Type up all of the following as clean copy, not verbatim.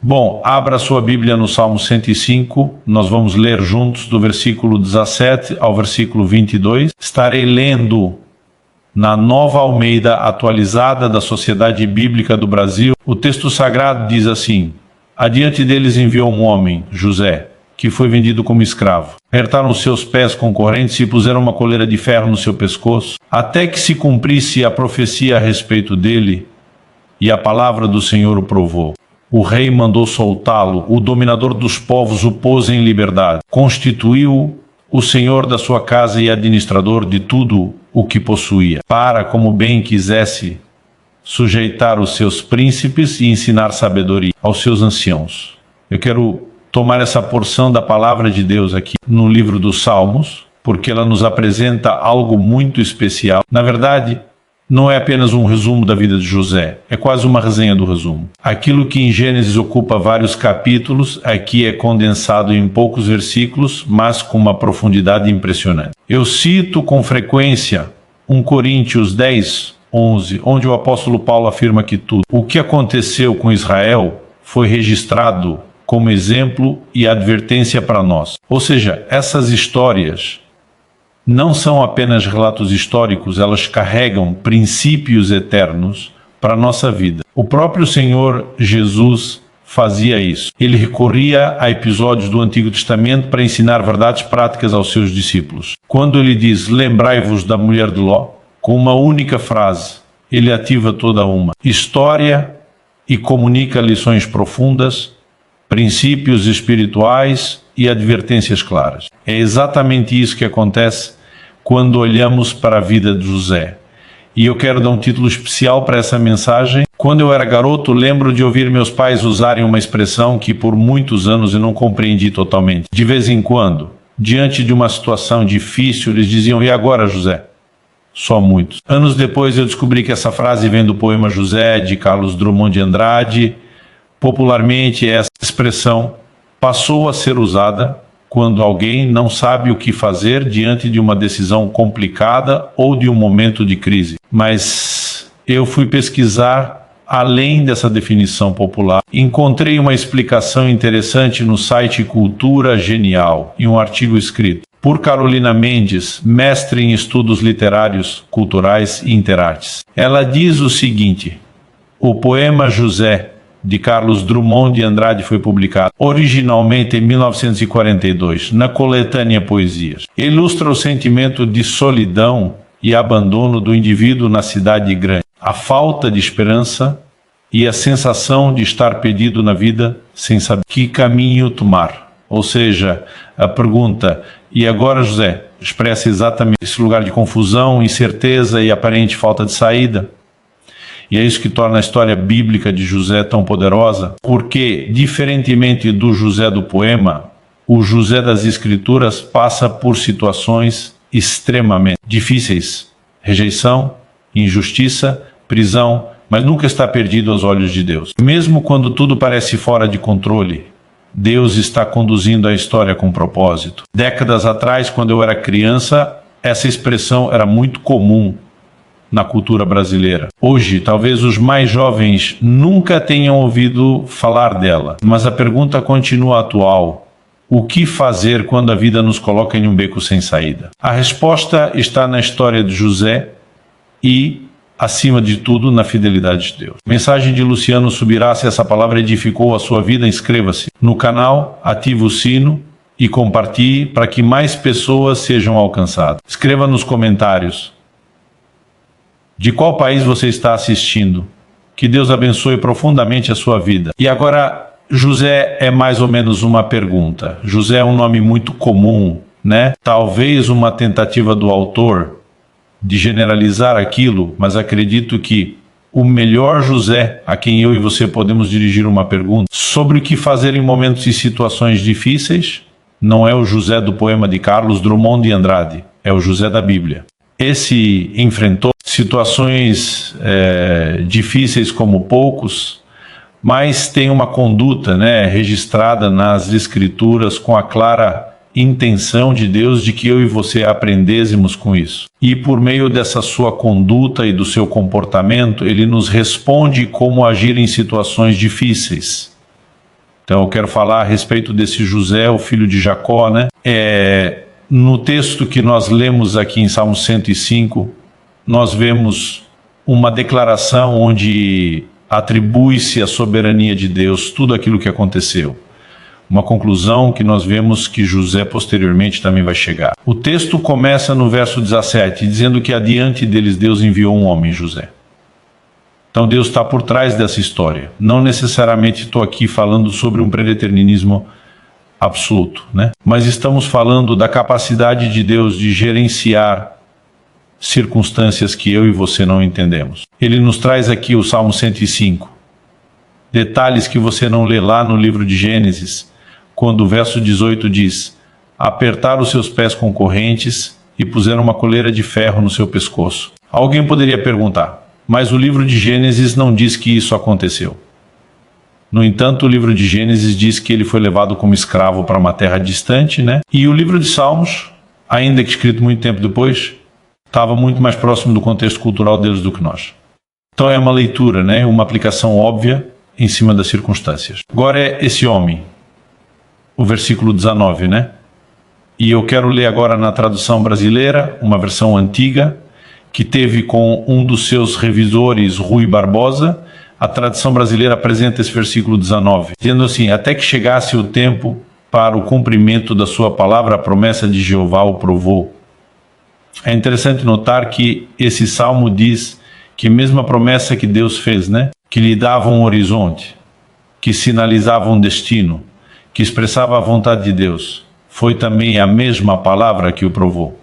Bom, abra sua Bíblia no Salmo 105, nós vamos ler juntos do versículo 17 ao versículo 22. Estarei lendo na Nova Almeida atualizada da Sociedade Bíblica do Brasil. O texto sagrado diz assim: adiante deles enviou um homem, José, que foi vendido como escravo. Apertaram os seus pés com correntes e puseram uma coleira de ferro no seu pescoço, até que se cumprisse a profecia a respeito dele, e a palavra do Senhor o provou. O rei mandou soltá-lo, o dominador dos povos o pôs em liberdade. Constituiu o senhor da sua casa e administrador de tudo o que possuía, para, como bem quisesse, sujeitar os seus príncipes e ensinar sabedoria aos seus anciãos. Eu quero tomar essa porção da palavra de Deus aqui no livro dos Salmos, porque ela nos apresenta algo muito especial. Na verdade, não é apenas um resumo da vida de José, é quase uma resenha do resumo. Aquilo que em Gênesis ocupa vários capítulos, aqui é condensado em poucos versículos, mas com uma profundidade impressionante. Eu cito com frequência 1 Coríntios 10, 11, onde o apóstolo Paulo afirma que tudo o que aconteceu com Israel foi registrado como exemplo e advertência para nós. Ou seja, essas histórias não são apenas relatos históricos, elas carregam princípios eternos para a nossa vida. O próprio Senhor Jesus fazia isso. Ele recorria a episódios do Antigo Testamento para ensinar verdades práticas aos seus discípulos. Quando ele diz, lembrai-vos da mulher de Ló, com uma única frase, ele ativa toda uma história e comunica lições profundas, princípios espirituais e advertências claras. É exatamente isso que acontece quando olhamos para a vida de José. E eu quero dar um título especial para essa mensagem. Quando eu era garoto, lembro de ouvir meus pais usarem uma expressão que por muitos anos eu não compreendi totalmente. De vez em quando, diante de uma situação difícil, eles diziam, e agora, José? Só muitos. Anos depois eu descobri que essa frase vem do poema José, de Carlos Drummond de Andrade. Popularmente, essa expressão passou a ser usada quando alguém não sabe o que fazer diante de uma decisão complicada ou de um momento de crise. Mas eu fui pesquisar além dessa definição popular. Encontrei uma explicação interessante no site Cultura Genial, em um artigo escrito por Carolina Mendes, mestre em estudos literários, culturais e interartes. Ela diz o seguinte: o poema José, de Carlos Drummond de Andrade, foi publicado originalmente em 1942, na coletânea Poesias. Ilustra o sentimento de solidão e abandono do indivíduo na cidade grande, a falta de esperança e a sensação de estar perdido na vida sem saber que caminho tomar. Ou seja, a pergunta, e agora, José? Expressa exatamente esse lugar de confusão, incerteza e aparente falta de saída. E é isso que torna a história bíblica de José tão poderosa, porque, diferentemente do José do poema, o José das Escrituras passa por situações extremamente difíceis. Rejeição, injustiça, prisão, mas nunca está perdido aos olhos de Deus. Mesmo quando tudo parece fora de controle, Deus está conduzindo a história com propósito. Décadas atrás, quando eu era criança, essa expressão era muito comum na cultura brasileira. Hoje, talvez os mais jovens nunca tenham ouvido falar dela, mas a pergunta continua atual. O que fazer quando a vida nos coloca em um beco sem saída? A resposta está na história de José e, acima de tudo, na fidelidade de Deus. Mensagem de Luciano Subirá. Se essa palavra edificou a sua vida, inscreva-se no canal, ative o sino e compartilhe para que mais pessoas sejam alcançadas. Escreva nos comentários de qual país você está assistindo. Que Deus abençoe profundamente a sua vida. E agora, José é mais ou menos uma pergunta. José é um nome muito comum, né? Talvez uma tentativa do autor de generalizar aquilo, mas acredito que o melhor José, a quem eu e você podemos dirigir uma pergunta sobre o que fazer em momentos e situações difíceis, não é o José do poema de Carlos Drummond de Andrade, é o José da Bíblia. Esse enfrentou situações difíceis como poucos, mas tem uma conduta, registrada nas Escrituras com a clara intenção de Deus de que eu e você aprendêssemos com isso. E por meio dessa sua conduta e do seu comportamento, ele nos responde como agir em situações difíceis. Então eu quero falar a respeito desse José, o filho de Jacó, né? No texto que nós lemos aqui em Salmo 105, nós vemos uma declaração onde atribui-se a soberania de Deus tudo aquilo que aconteceu. Uma conclusão que nós vemos que José posteriormente também vai chegar. O texto começa no verso 17, dizendo que adiante deles Deus enviou um homem, José. Então Deus está por trás dessa história. Não necessariamente estou aqui falando sobre um predeterminismo absoluto, né? Mas estamos falando da capacidade de Deus de gerenciar circunstâncias que eu e você não entendemos. Ele nos traz aqui o Salmo 105. Detalhes que você não lê lá no livro de Gênesis, quando o verso 18 diz: apertaram os seus pés com correntes e puseram uma coleira de ferro no seu pescoço. Alguém poderia perguntar, mas o livro de Gênesis não diz que isso aconteceu. No entanto, o livro de Gênesis diz que ele foi levado como escravo para uma terra distante, né? E o livro de Salmos, ainda que escrito muito tempo depois, estava muito mais próximo do contexto cultural deles do que nós. Então é uma leitura, né? Uma aplicação óbvia em cima das circunstâncias. Agora é esse homem, o versículo 19, né? E eu quero ler agora na tradução brasileira, uma versão antiga, que teve com um dos seus revisores, Rui Barbosa. A tradução brasileira apresenta esse versículo 19, dizendo assim: até que chegasse o tempo para o cumprimento da sua palavra, a promessa de Jeová o provou. É interessante notar que esse salmo diz que mesmo a promessa que Deus fez, né, que lhe dava um horizonte, que sinalizava um destino, que expressava a vontade de Deus, foi também a mesma palavra que o provou.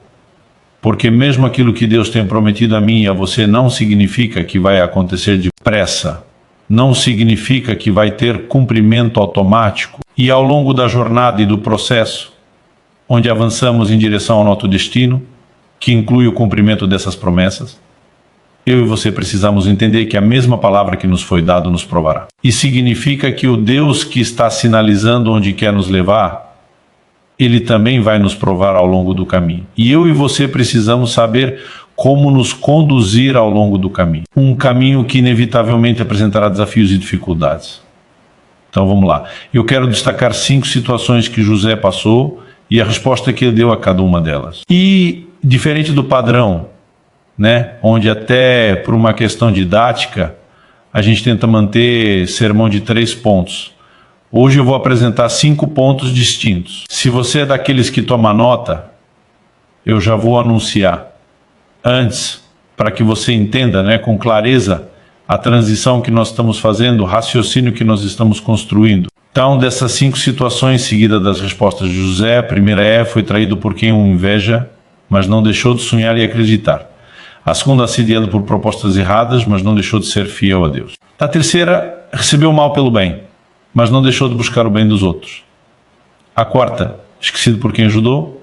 Porque mesmo aquilo que Deus tem prometido a mim e a você não significa que vai acontecer depressa, não significa que vai ter cumprimento automático. E ao longo da jornada e do processo, onde avançamos em direção ao nosso destino, que inclui o cumprimento dessas promessas, eu e você precisamos entender que a mesma palavra que nos foi dada nos provará. E significa que o Deus que está sinalizando onde quer nos levar, Ele também vai nos provar ao longo do caminho. E eu e você precisamos saber como nos conduzir ao longo do caminho. Um caminho que inevitavelmente apresentará desafios e dificuldades. Então vamos lá. Eu quero destacar 5 situações que José passou e a resposta que ele deu a cada uma delas. E diferente do padrão, né, onde até por uma questão didática a gente tenta manter sermão de 3 pontos. Hoje eu vou apresentar 5 pontos distintos. Se você é daqueles que toma nota, eu já vou anunciar antes, para que você entenda, né, com clareza a transição que nós estamos fazendo, o raciocínio que nós estamos construindo. Então, dessas 5 situações seguidas das respostas de José, a primeira foi traído por quem o inveja, mas não deixou de sonhar e acreditar. A segunda, assediado por propostas erradas, mas não deixou de ser fiel a Deus. A terceira, recebeu o mal pelo bem, mas não deixou de buscar o bem dos outros. A quarta, esquecido por quem ajudou,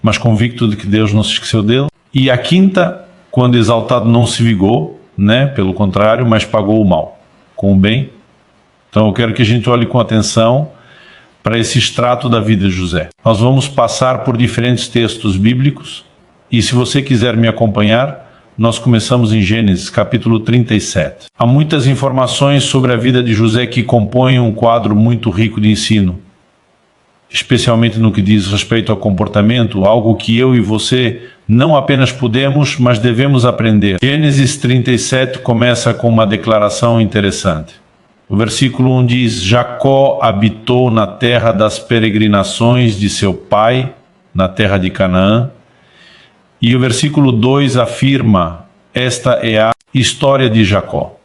mas convicto de que Deus não se esqueceu dele. E a quinta, quando exaltado não se vingou, né, pelo contrário, mas pagou o mal com o bem. Então eu quero que a gente olhe com atenção para esse extrato da vida de José. Nós vamos passar por diferentes textos bíblicos e se você quiser me acompanhar, nós começamos em Gênesis, capítulo 37. Há muitas informações sobre a vida de José que compõem um quadro muito rico de ensino, especialmente no que diz respeito ao comportamento, algo que eu e você não apenas podemos, mas devemos aprender. Gênesis 37 começa com uma declaração interessante. O versículo 1 diz: Jacó habitou na terra das peregrinações de seu pai, na terra de Canaã. E o versículo 2 afirma: esta é a história de Jacó.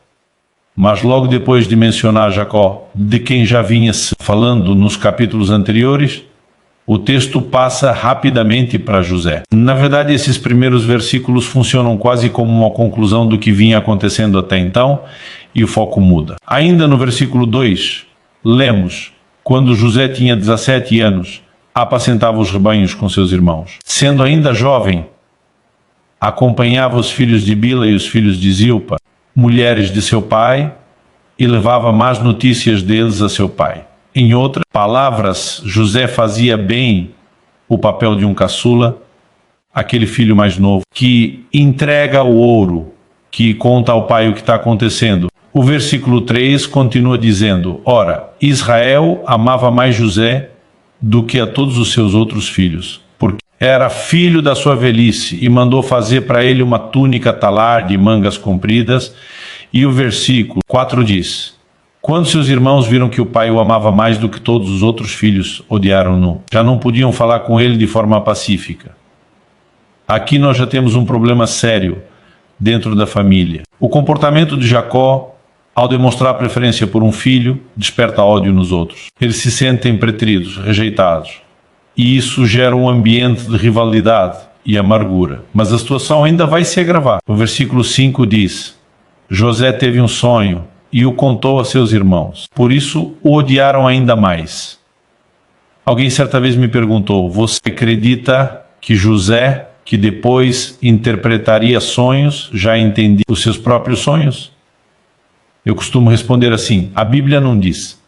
Mas logo depois de mencionar Jacó, de quem já vinha se falando nos capítulos anteriores, o texto passa rapidamente para José. Na verdade, esses primeiros versículos funcionam quase como uma conclusão do que vinha acontecendo até então, e o foco muda. Ainda no versículo 2, lemos: quando José tinha 17 anos, apacentava os rebanhos com seus irmãos. Sendo ainda jovem, acompanhava os filhos de Bila e os filhos de Zilpa, mulheres de seu pai, e levava más notícias deles a seu pai. Em outras palavras, José fazia bem o papel de um caçula, aquele filho mais novo, que entrega o ouro, que conta ao pai o que está acontecendo. O versículo 3 continua dizendo: Ora, Israel amava mais José do que a todos os seus outros filhos, porque era filho da sua velhice, e mandou fazer para ele uma túnica talar de mangas compridas. E o versículo 4 diz: Quando seus irmãos viram que o pai o amava mais do que todos os outros filhos, odiaram-no. Já não podiam falar com ele de forma pacífica. Aqui nós já temos um problema sério dentro da família. O comportamento de Jacó, ao demonstrar preferência por um filho, desperta ódio nos outros. Eles se sentem preteridos, rejeitados. E isso gera um ambiente de rivalidade e amargura. Mas a situação ainda vai se agravar. O versículo 5 diz: José teve um sonho e o contou a seus irmãos. Por isso o odiaram ainda mais. Alguém certa vez me perguntou: você acredita que José, que depois interpretaria sonhos, já entendia os seus próprios sonhos? Eu costumo responder assim: a Bíblia não diz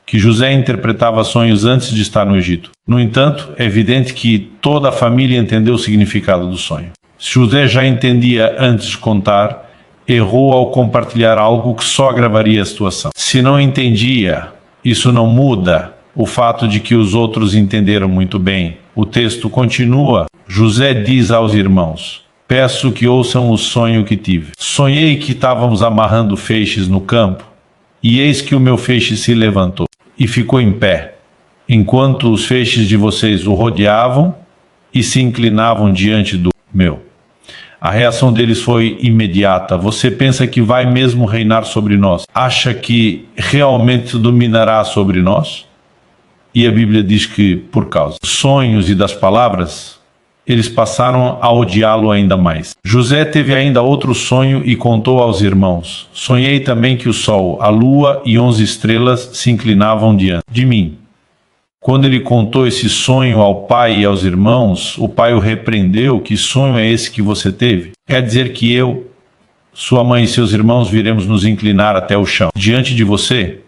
que José interpretava sonhos antes de estar no Egito. No entanto, é evidente que toda a família entendeu o significado do sonho. Se José já entendia antes de contar, errou ao compartilhar algo que só agravaria a situação. Se não entendia, isso não muda o fato de que os outros entenderam muito bem. O texto continua. José diz aos irmãos: peço que ouçam o sonho que tive. Sonhei que estávamos amarrando feixes no campo, e eis que o meu feixe se levantou e ficou em pé, enquanto os feixes de vocês o rodeavam e se inclinavam diante do meu. A reação deles foi imediata. Você pensa que vai mesmo reinar sobre nós? Acha que realmente dominará sobre nós? E a Bíblia diz que, por causa dos sonhos e das palavras, eles passaram a odiá-lo ainda mais. José teve ainda outro sonho e contou aos irmãos: sonhei também que o sol, a lua e 11 estrelas se inclinavam diante de mim. Quando ele contou esse sonho ao pai e aos irmãos, o pai o repreendeu: que sonho é esse que você teve? Quer dizer que eu, sua mãe e seus irmãos viremos nos inclinar até o chão diante de você?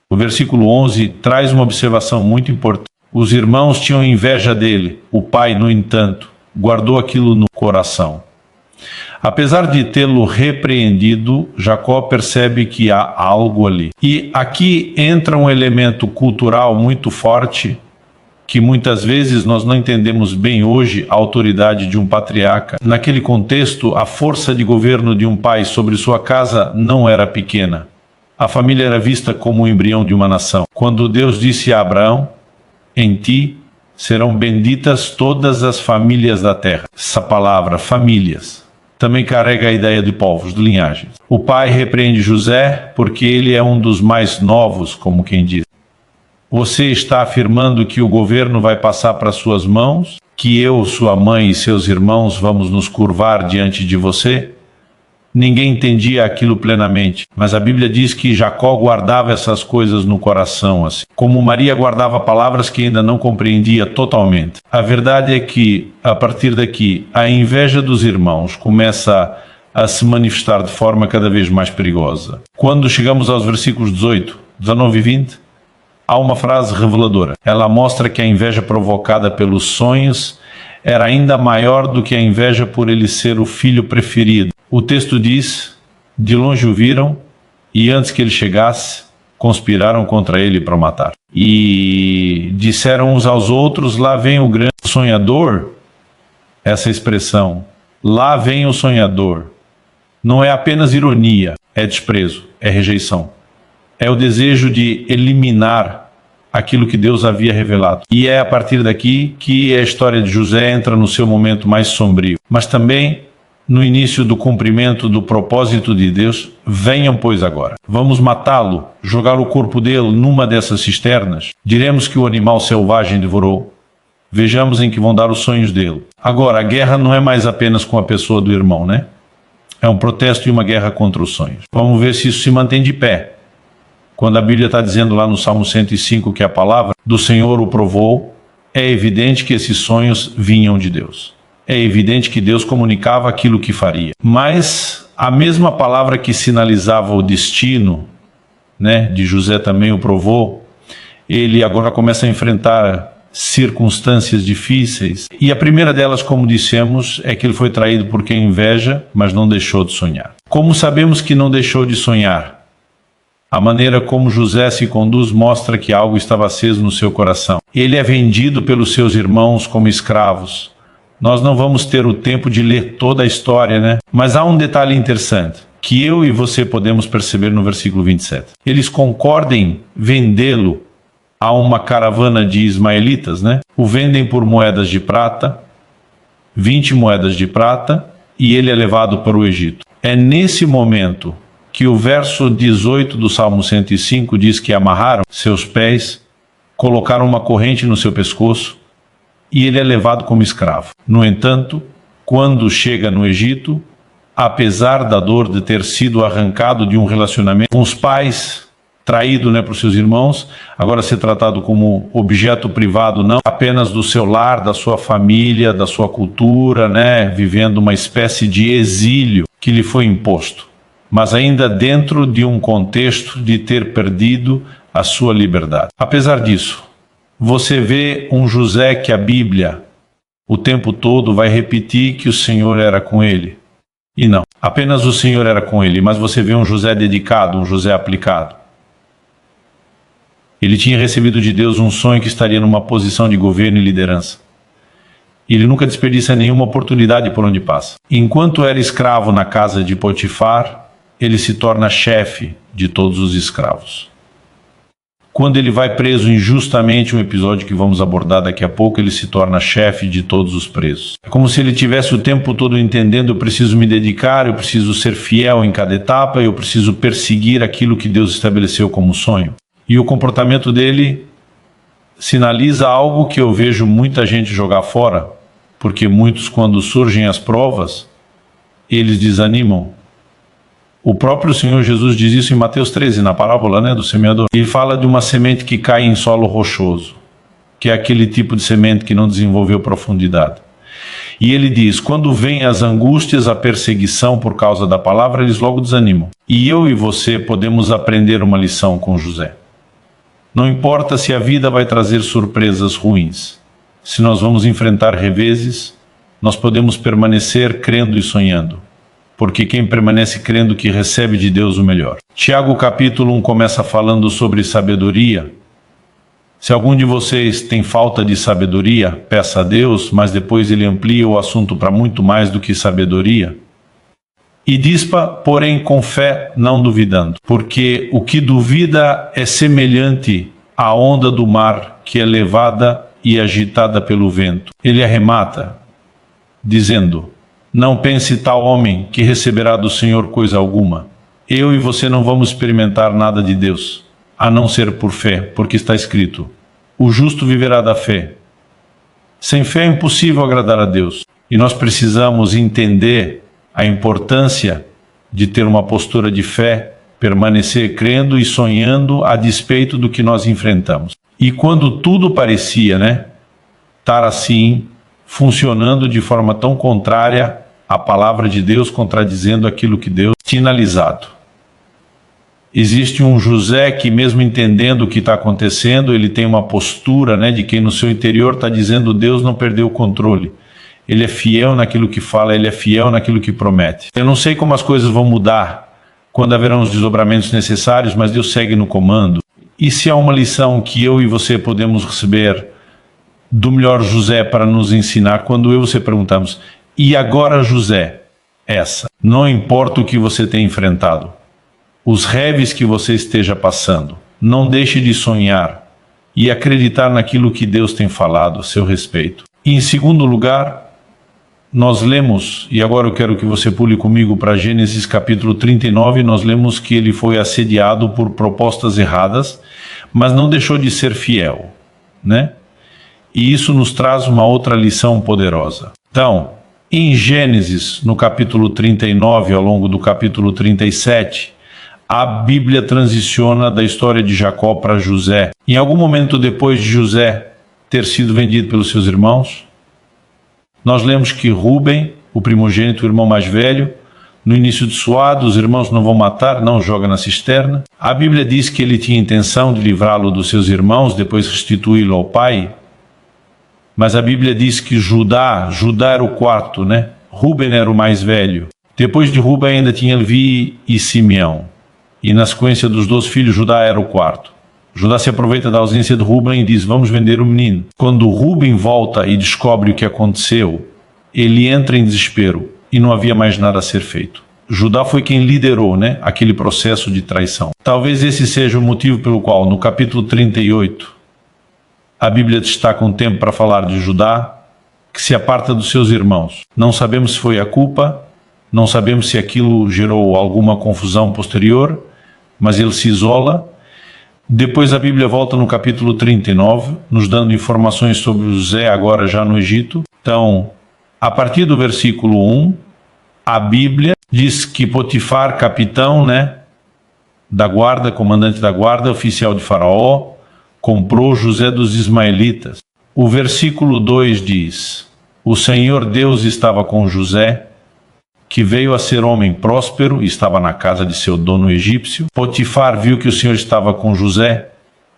O versículo 11 traz uma observação muito importante. Os irmãos tinham inveja dele. O pai, no entanto, guardou aquilo no coração. Apesar de tê-lo repreendido, Jacó percebe que há algo ali. E aqui entra um elemento cultural muito forte, que muitas vezes nós não entendemos bem hoje a autoridade de um patriarca. Naquele contexto, a força de governo de um pai sobre sua casa não era pequena. A família era vista como o embrião de uma nação. Quando Deus disse a Abraão: em ti serão benditas todas as famílias da terra. Essa palavra, famílias, também carrega a ideia de povos, de linhagens. O pai repreende José porque ele é um dos mais novos, como quem diz. Você está afirmando que o governo vai passar para suas mãos? Que eu, sua mãe e seus irmãos vamos nos curvar diante de você? Ninguém entendia aquilo plenamente, mas a Bíblia diz que Jacó guardava essas coisas no coração, assim, como Maria guardava palavras que ainda não compreendia totalmente. A verdade é que, a partir daqui, a inveja dos irmãos começa a se manifestar de forma cada vez mais perigosa. Quando chegamos aos versículos 18, 19 e 20, há uma frase reveladora. Ela mostra que a inveja provocada pelos sonhos era ainda maior do que a inveja por ele ser o filho preferido. O texto diz: de longe o viram, e antes que ele chegasse, conspiraram contra ele para o matar. E disseram uns aos outros: lá vem o grande sonhador. Essa expressão, lá vem o sonhador, não é apenas ironia, é desprezo, é rejeição. É o desejo de eliminar aquilo que Deus havia revelado. E é a partir daqui que a história de José entra no seu momento mais sombrio. Mas também no início do cumprimento do propósito de Deus. Venham, pois, agora. Vamos matá-lo, jogar o corpo dele numa dessas cisternas. Diremos que o animal selvagem devorou. Vejamos em que vão dar os sonhos dele. Agora, a guerra não é mais apenas com a pessoa do irmão, né? É um protesto e uma guerra contra os sonhos. Vamos ver se isso se mantém de pé. Quando a Bíblia está dizendo lá no Salmo 105 que a palavra do Senhor o provou, é evidente que esses sonhos vinham de Deus. É evidente que Deus comunicava aquilo que faria. Mas a mesma palavra que sinalizava o destino, né, de José também o provou, ele agora começa a enfrentar circunstâncias difíceis. E a primeira delas, como dissemos, é que ele foi traído por quem inveja, mas não deixou de sonhar. Como sabemos que não deixou de sonhar? A maneira como José se conduz mostra que algo estava aceso no seu coração. Ele é vendido pelos seus irmãos como escravos. Nós não vamos ter o tempo de ler toda a história, né? Mas há um detalhe interessante, que eu e você podemos perceber no versículo 27. Eles concordam em vendê-lo a uma caravana de ismaelitas, né? O vendem por moedas de prata, 20 moedas de prata, e ele é levado para o Egito. É nesse momento que o verso 18 do Salmo 105 diz que amarraram seus pés, colocaram uma corrente no seu pescoço, e ele é levado como escravo. No entanto, quando chega no Egito, apesar da dor de ter sido arrancado de um relacionamento com os pais, traído, né, para os seus irmãos, agora ser tratado como objeto privado, não apenas do seu lar, da sua família, da sua cultura, né, vivendo uma espécie de exílio que lhe foi imposto, mas ainda dentro de um contexto de ter perdido a sua liberdade. Apesar disso, você vê um José que a Bíblia o tempo todo vai repetir que o Senhor era com ele. E não, apenas o Senhor era com ele, mas você vê um José dedicado, um José aplicado. Ele tinha recebido de Deus um sonho que estaria numa posição de governo e liderança. Ele nunca desperdiça nenhuma oportunidade por onde passa. Enquanto era escravo na casa de Potifar, ele se torna chefe de todos os escravos. Quando ele vai preso injustamente, um episódio que vamos abordar daqui a pouco, ele se torna chefe de todos os presos. É como se ele tivesse o tempo todo entendendo: eu preciso me dedicar, eu preciso ser fiel em cada etapa, eu preciso perseguir aquilo que Deus estabeleceu como sonho. E o comportamento dele sinaliza algo que eu vejo muita gente jogar fora, porque muitos, quando surgem as provas, eles desanimam. O próprio Senhor Jesus diz isso em Mateus 13, na parábola, né, do semeador. Ele fala de uma semente que cai em solo rochoso, que é aquele tipo de semente que não desenvolveu profundidade. E ele diz: quando vêm as angústias, a perseguição por causa da palavra, eles logo desanimam. E eu e você podemos aprender uma lição com José. Não importa se a vida vai trazer surpresas ruins. Se nós vamos enfrentar reveses, nós podemos permanecer crendo e sonhando. Porque quem permanece crendo que recebe de Deus o melhor. Tiago capítulo 1 começa falando sobre sabedoria. Se algum de vocês tem falta de sabedoria, peça a Deus, mas depois ele amplia o assunto para muito mais do que sabedoria. E dispa, porém, com fé, não duvidando. Porque o que duvida é semelhante à onda do mar, que é levada e agitada pelo vento. Ele arremata, dizendo: não pense tal homem que receberá do Senhor coisa alguma. Eu e você não vamos experimentar nada de Deus, a não ser por fé, porque está escrito: o justo viverá da fé. Sem fé é impossível agradar a Deus. E nós precisamos entender a importância de ter uma postura de fé, permanecer crendo e sonhando a despeito do que nós enfrentamos. E quando tudo parecia, né, estar assim, funcionando de forma tão contrária à palavra de Deus, contradizendo aquilo que Deus tinha sinalizado. Existe um José que, mesmo entendendo o que está acontecendo, ele tem uma postura, né, de quem no seu interior está dizendo: Deus não perdeu o controle. Ele é fiel naquilo que fala, ele é fiel naquilo que promete. Eu não sei como as coisas vão mudar, quando haverão os desdobramentos necessários, mas Deus segue no comando. E se há uma lição que eu e você podemos receber do melhor José para nos ensinar, quando eu e você perguntamos: e agora, José? Essa. Não importa o que você tenha enfrentado, os reves que você esteja passando, não deixe de sonhar e acreditar naquilo que Deus tem falado a seu respeito. E em segundo lugar, nós lemos, e agora eu quero que você pule comigo para Gênesis capítulo 39, nós lemos que ele foi assediado por propostas erradas, mas não deixou de ser fiel, né? E isso nos traz uma outra lição poderosa. Então, em Gênesis, no capítulo 39, ao longo do capítulo 37, a Bíblia transiciona da história de Jacó para José. Em algum momento depois de José ter sido vendido pelos seus irmãos, nós lemos que Rúben, o primogênito, o irmão mais velho, no início de suado, os irmãos não vão matar, não joga na cisterna. A Bíblia diz que ele tinha intenção de livrá-lo dos seus irmãos, depois restituí-lo ao pai. Mas a Bíblia diz que Judá era o quarto, né? Rúben era o mais velho. Depois de Rúben ainda tinha Levi e Simeão. E na sequência dos 12 filhos, Judá era o quarto. Judá se aproveita da ausência de Rúben e diz, vamos vender o menino. Quando Rúben volta e descobre o que aconteceu, ele entra em desespero e não havia mais nada a ser feito. Judá foi quem liderou, aquele processo de traição. Talvez esse seja o motivo pelo qual, no capítulo 38, a Bíblia destaca um tempo para falar de Judá, que se aparta dos seus irmãos. Não sabemos se foi a culpa, não sabemos se aquilo gerou alguma confusão posterior, mas ele se isola. Depois a Bíblia volta no capítulo 39, nos dando informações sobre José agora já no Egito. Então, a partir do versículo 1, a Bíblia diz que Potifar, capitão, da guarda, comandante da guarda, oficial de Faraó, comprou José dos ismaelitas. O versículo 2 diz, o Senhor Deus estava com José, que veio a ser homem próspero e estava na casa de seu dono egípcio. Potifar viu que o Senhor estava com José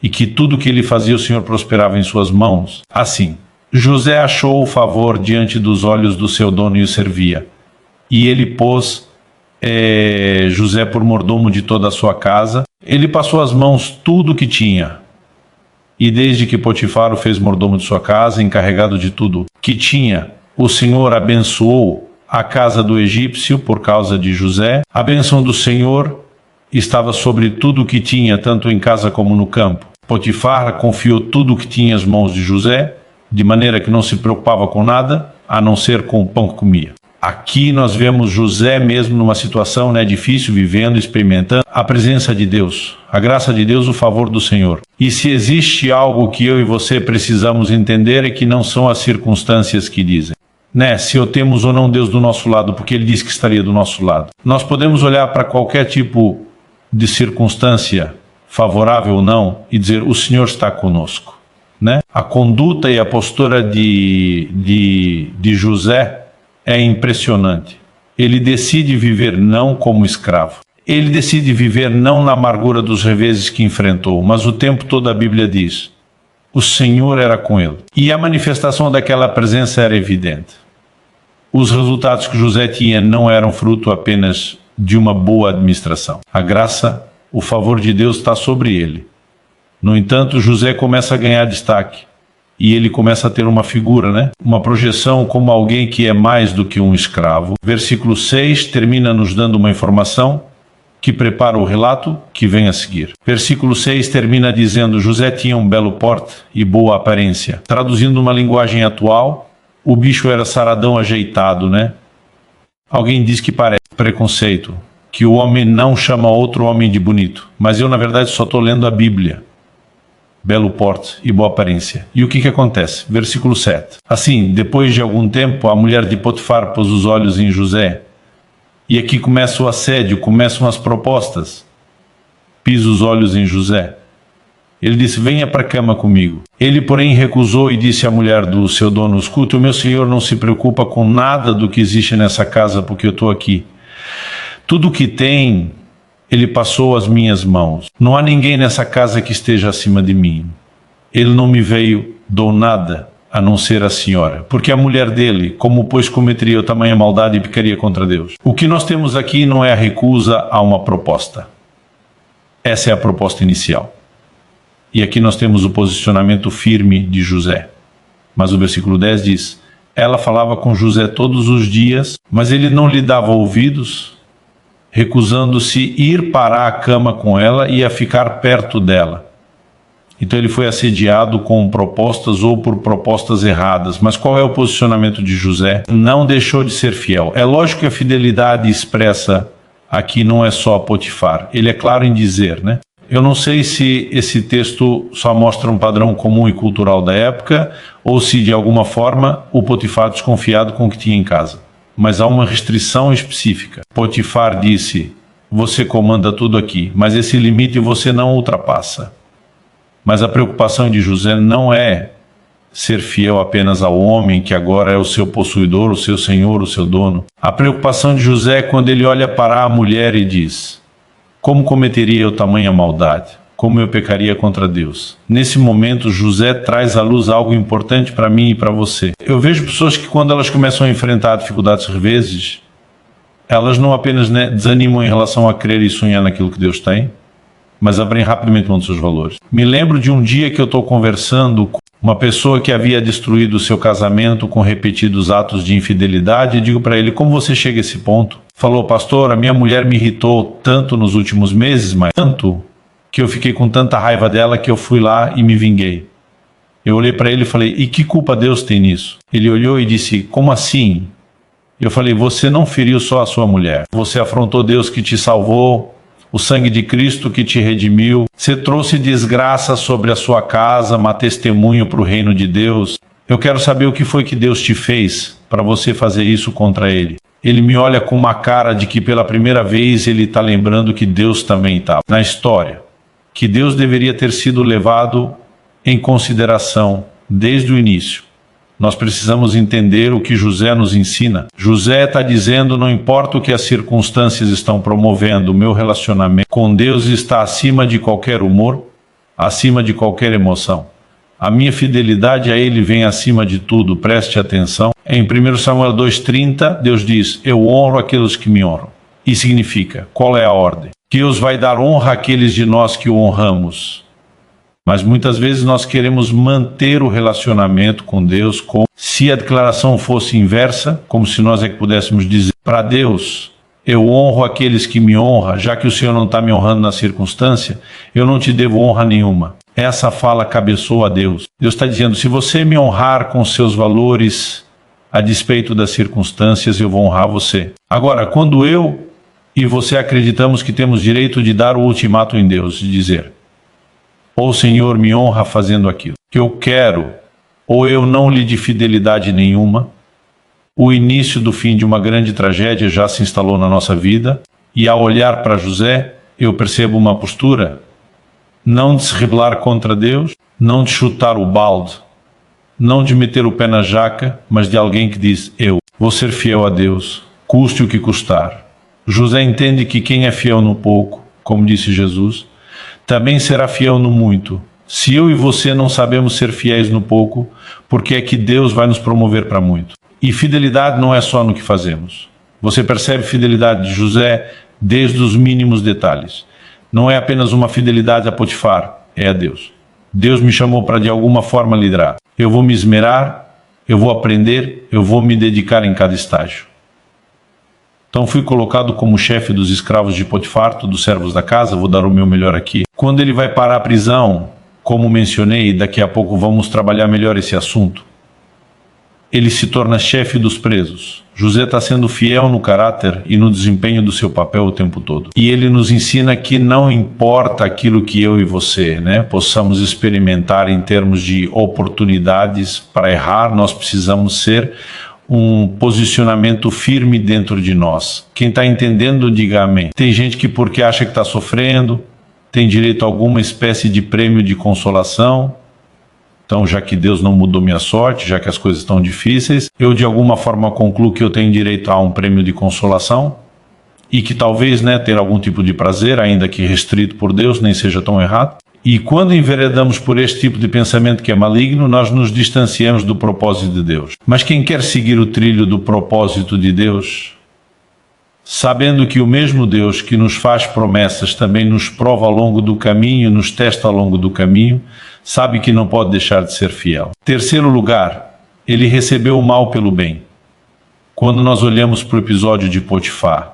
e que tudo que ele fazia o Senhor prosperava em suas mãos. Assim, José achou o favor diante dos olhos do seu dono e o servia. E ele pôs José por mordomo de toda a sua casa. Ele passou às mãos tudo o que tinha. E desde que Potifar o fez mordomo de sua casa, encarregado de tudo que tinha, o Senhor abençoou a casa do egípcio por causa de José. A bênção do Senhor estava sobre tudo o que tinha, tanto em casa como no campo. Potifar confiou tudo o que tinha às mãos de José, de maneira que não se preocupava com nada, a não ser com o pão que comia. Aqui nós vemos José mesmo numa situação difícil, vivendo, experimentando a presença de Deus, a graça de Deus, o favor do Senhor. E se existe algo que eu e você precisamos entender é que não são as circunstâncias que dizem. Se eu temos ou não Deus do nosso lado, porque Ele disse que estaria do nosso lado. Nós podemos olhar para qualquer tipo de circunstância, favorável ou não, e dizer, o Senhor está conosco. A conduta e a postura de José é impressionante. Ele decide viver não como escravo. Ele decide viver não na amargura dos reveses que enfrentou, mas o tempo todo a Bíblia diz, o Senhor era com ele. E a manifestação daquela presença era evidente. Os resultados que José tinha não eram fruto apenas de uma boa administração. A graça, o favor de Deus está sobre ele. No entanto, José começa a ganhar destaque. E ele começa a ter uma figura, uma projeção como alguém que é mais do que um escravo. Versículo 6 termina nos dando uma informação que prepara o relato que vem a seguir. Versículo 6 termina dizendo, José tinha um belo porte e boa aparência. Traduzindo uma linguagem atual, o bicho era saradão ajeitado, Alguém diz que parece preconceito, que o homem não chama outro homem de bonito. Mas eu, na verdade, só estou lendo a Bíblia. Belo porte e boa aparência. E o que acontece? Versículo 7. Assim, depois de algum tempo, a mulher de Potifar pôs os olhos em José. E aqui começa o assédio, começam as propostas. Pisa os olhos em José. Ele disse, venha para a cama comigo. Ele, porém, recusou e disse à mulher do seu dono, escuta, o meu senhor não se preocupa com nada do que existe nessa casa, porque eu estou aqui. Tudo o que tem, ele passou às minhas mãos. Não há ninguém nessa casa que esteja acima de mim. Ele não me veio, dou nada, a não ser a senhora. Porque a mulher dele, como pois cometeria tamanha maldade e pecaria contra Deus. O que nós temos aqui não é a recusa a uma proposta. Essa é a proposta inicial. E aqui nós temos o posicionamento firme de José. Mas o versículo 10 diz, ela falava com José todos os dias, mas ele não lhe dava ouvidos, recusando-se ir para a cama com ela e a ficar perto dela. Então ele foi assediado com propostas ou por propostas erradas. Mas qual é o posicionamento de José? Não deixou de ser fiel. É lógico que a fidelidade expressa aqui não é só Potifar. Ele é claro em dizer, Eu não sei se esse texto só mostra um padrão comum e cultural da época ou se, de alguma forma, o Potifar desconfiado com o que tinha em casa. Mas há uma restrição específica. Potifar disse, você comanda tudo aqui, mas esse limite você não ultrapassa. Mas a preocupação de José não é ser fiel apenas ao homem que agora é o seu possuidor, o seu senhor, o seu dono. A preocupação de José é quando ele olha para a mulher e diz, como cometeria eu tamanha maldade? Como eu pecaria contra Deus? Nesse momento, José traz à luz algo importante para mim e para você. Eu vejo pessoas que quando elas começam a enfrentar dificuldades às vezes, elas não apenas desanimam em relação a crer e sonhar naquilo que Deus tem, mas abrem rapidamente mão dos seus valores. Me lembro de um dia que eu estou conversando com uma pessoa que havia destruído o seu casamento com repetidos atos de infidelidade, e digo para ele: como você chega a esse ponto? Falou: pastor, a minha mulher me irritou tanto nos últimos meses, mas tanto, que eu fiquei com tanta raiva dela que eu fui lá e me vinguei. Eu olhei para ele e falei: e que culpa Deus tem nisso? Ele olhou e disse: como assim? Eu falei: você não feriu só a sua mulher, você afrontou Deus que te salvou, o sangue de Cristo que te redimiu, você trouxe desgraça sobre a sua casa, má testemunho para o reino de Deus. Eu quero saber o que foi que Deus te fez para você fazer isso contra ele. Ele me olha com uma cara de que pela primeira vez ele está lembrando que Deus também está na história, que Deus deveria ter sido levado em consideração desde o início. Nós precisamos entender o que José nos ensina. José está dizendo: não importa o que as circunstâncias estão promovendo, o meu relacionamento com Deus está acima de qualquer humor, acima de qualquer emoção. A minha fidelidade a Ele vem acima de tudo, preste atenção. Em 1 Samuel 2,30, Deus diz: eu honro aqueles que me honram. E significa, qual é a ordem? Que Deus vai dar honra àqueles de nós que o honramos. Mas muitas vezes nós queremos manter o relacionamento com Deus como se a declaração fosse inversa, como se nós é que pudéssemos dizer para Deus: eu honro aqueles que me honram, já que o Senhor não está me honrando na circunstância, eu não te devo honra nenhuma. Essa fala cabeçou a Deus. Deus está dizendo: se você me honrar com seus valores, a despeito das circunstâncias, eu vou honrar você. Agora, quando eu e você acreditamos que temos direito de dar o ultimato em Deus, de dizer: ou o Senhor me honra fazendo aquilo que eu quero, ou eu não lhe de fidelidade nenhuma, o início do fim de uma grande tragédia já se instalou na nossa vida. E ao olhar para José, eu percebo uma postura não de se rebelar contra Deus, não de chutar o balde, não de meter o pé na jaca, mas de alguém que diz: eu vou ser fiel a Deus, custe o que custar. José entende que quem é fiel no pouco, como disse Jesus, também será fiel no muito. Se eu e você não sabemos ser fiéis no pouco, por que é que Deus vai nos promover para muito? E fidelidade não é só no que fazemos. Você percebe fidelidade de José desde os mínimos detalhes. Não é apenas uma fidelidade a Potifar, é a Deus. Deus me chamou para de alguma forma liderar. Eu vou me esmerar, eu vou aprender, eu vou me dedicar em cada estágio. Então fui colocado como chefe dos escravos de Potifar, dos servos da casa, vou dar o meu melhor aqui. Quando ele vai parar a prisão, como mencionei, daqui a pouco vamos trabalhar melhor esse assunto, ele se torna chefe dos presos. José está sendo fiel no caráter e no desempenho do seu papel o tempo todo. E ele nos ensina que não importa aquilo que eu e você, possamos experimentar em termos de oportunidades para errar, nós precisamos ser um posicionamento firme dentro de nós. Quem está entendendo, diga amém. Tem gente que, porque acha que está sofrendo, tem direito a alguma espécie de prêmio de consolação. Então, já que Deus não mudou minha sorte, já que as coisas estão difíceis, eu de alguma forma concluo que eu tenho direito a um prêmio de consolação e que talvez ter algum tipo de prazer, ainda que restrito por Deus, nem seja tão errado. E quando enveredamos por este tipo de pensamento que é maligno, nós nos distanciamos do propósito de Deus. Mas quem quer seguir o trilho do propósito de Deus, sabendo que o mesmo Deus que nos faz promessas também nos prova ao longo do caminho, nos testa ao longo do caminho, sabe que não pode deixar de ser fiel. Terceiro lugar, ele recebeu o mal pelo bem. Quando nós olhamos para o episódio de Potifar,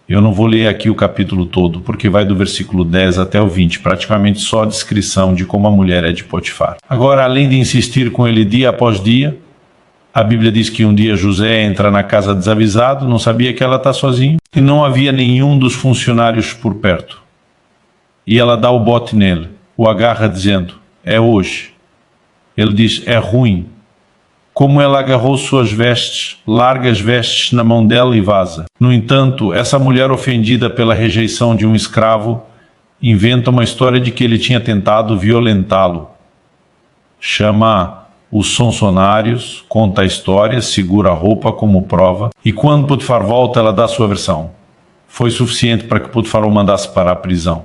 eu não vou ler aqui o capítulo todo, porque vai do versículo 10 até o 20, praticamente só a descrição de como a mulher é de Potifar. Agora, além de insistir com ele dia após dia, a Bíblia diz que um dia José entra na casa desavisado, não sabia que ela está sozinha, e não havia nenhum dos funcionários por perto. E ela dá o bote nele, o agarra dizendo: é hoje. Ele diz: é ruim. Como ela agarrou suas vestes, larga as vestes na mão dela e vaza. No entanto, essa mulher ofendida pela rejeição de um escravo, inventa uma história de que ele tinha tentado violentá-lo. Chama os sonsonários, conta a história, segura a roupa como prova, e quando Potifar volta, ela dá a sua versão. Foi suficiente para que Potifar o mandasse para a prisão.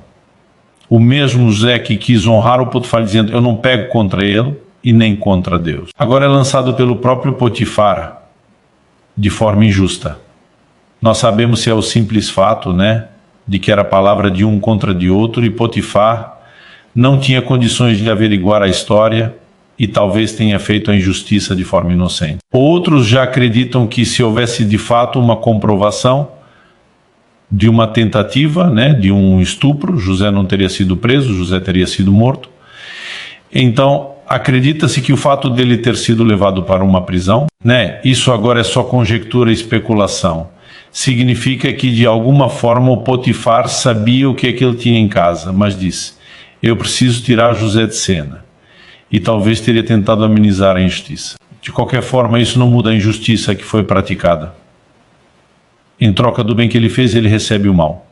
O mesmo José que quis honrar o Potifar dizendo: eu não pego contra ele e nem contra Deus. Agora é lançado pelo próprio Potifar de forma injusta. Nós sabemos se é o simples fato, né, de que era a palavra de um contra de outro, e Potifar não tinha condições de averiguar a história e talvez tenha feito a injustiça de forma inocente. Outros já acreditam que se houvesse de fato uma comprovação de uma tentativa, né, de um estupro, José não teria sido preso, José teria sido morto. Então, acredita-se que o fato dele ter sido levado para uma prisão, né, isso agora é só conjectura e especulação. Significa que de alguma forma o Potifar sabia o que é que ele tinha em casa, mas disse: eu preciso tirar José de cena. E talvez teria tentado amenizar a injustiça. De qualquer forma, isso não muda a injustiça que foi praticada. Em troca do bem que ele fez, ele recebe o mal.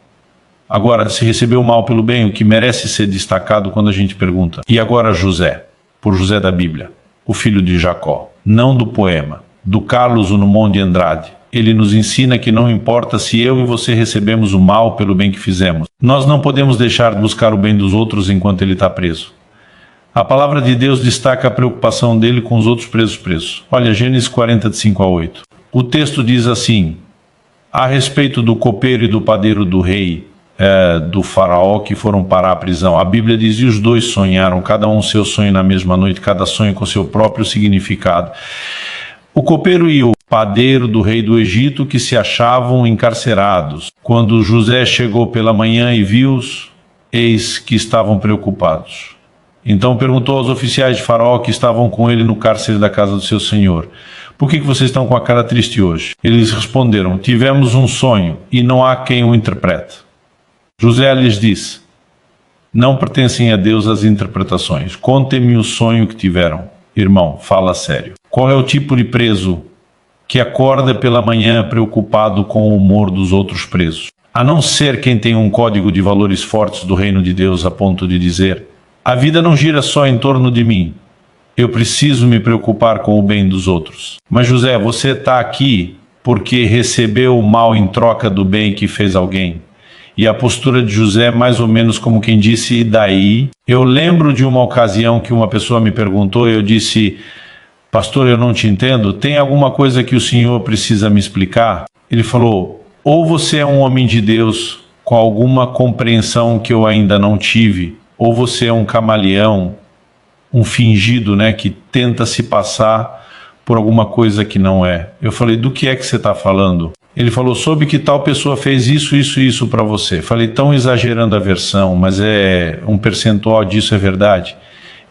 Agora, se recebeu o mal pelo bem, o que merece ser destacado quando a gente pergunta: e agora José? Por José da Bíblia, o filho de Jacó, não do poema, do Carlos Drummond de Andrade. Ele nos ensina que não importa se eu e você recebemos o mal pelo bem que fizemos. Nós não podemos deixar de buscar o bem dos outros enquanto ele está preso. A palavra de Deus destaca a preocupação dele com os outros presos. Olha, Gênesis 40, de 5 a 8. O texto diz assim: a respeito do copeiro e do padeiro do rei, do faraó, que foram parar a prisão. A Bíblia diz: e os dois sonharam, cada um seu sonho na mesma noite, cada sonho com seu próprio significado. O copeiro e o padeiro do rei do Egito, que se achavam encarcerados. Quando José chegou pela manhã e viu-os, eis que estavam preocupados. Então perguntou aos oficiais de Faraó que estavam com ele no cárcere da casa do seu senhor: por que vocês estão com a cara triste hoje? Eles responderam: tivemos um sonho e não há quem o interprete. José lhes disse: não pertencem a Deus as interpretações. Contem-me o sonho que tiveram. Irmão, fala sério. Qual é o tipo de preso que acorda pela manhã preocupado com o humor dos outros presos? A não ser quem tem um código de valores fortes do reino de Deus a ponto de dizer: a vida não gira só em torno de mim. Eu preciso me preocupar com o bem dos outros. Mas José, você está aqui porque recebeu o mal em troca do bem que fez alguém. E a postura de José é mais ou menos como quem disse: e daí? Eu lembro de uma ocasião que uma pessoa me perguntou, eu disse: pastor, eu não te entendo, tem alguma coisa que o senhor precisa me explicar? Ele falou: ou você é um homem de Deus com alguma compreensão que eu ainda não tive, ou você é um camaleão, um fingido, né, que tenta se passar por alguma coisa que não é. Eu falei: do que é que você está falando? Ele falou: soube que tal pessoa fez isso, isso e isso para você. Falei: tão exagerando a versão, mas um percentual disso é verdade.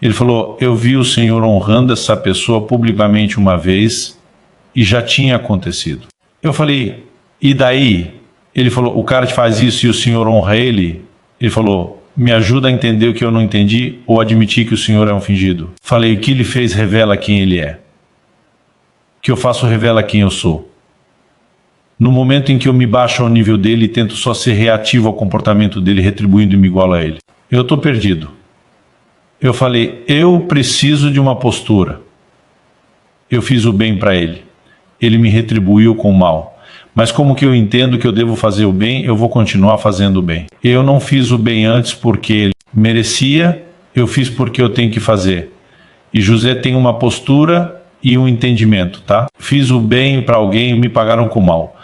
Ele falou: eu vi o Senhor honrando essa pessoa publicamente uma vez e já tinha acontecido. Eu falei: e daí? Ele falou: o cara que faz isso e o Senhor honra ele? Ele falou: me ajuda a entender o que eu não entendi ou admitir que o Senhor é um fingido. Falei: o que ele fez revela quem ele é. O que eu faço revela quem eu sou. No momento em que eu me baixo ao nível dele e tento só ser reativo ao comportamento dele, retribuindo e me igualo a ele, eu estou perdido. Eu falei: eu preciso de uma postura. Eu fiz o bem para ele. Ele me retribuiu com o mal. Mas como que eu entendo que eu devo fazer o bem, eu vou continuar fazendo o bem. Eu não fiz o bem antes porque ele merecia, eu fiz porque eu tenho que fazer. E José tem uma postura e um entendimento, tá? Fiz o bem para alguém e me pagaram com o mal.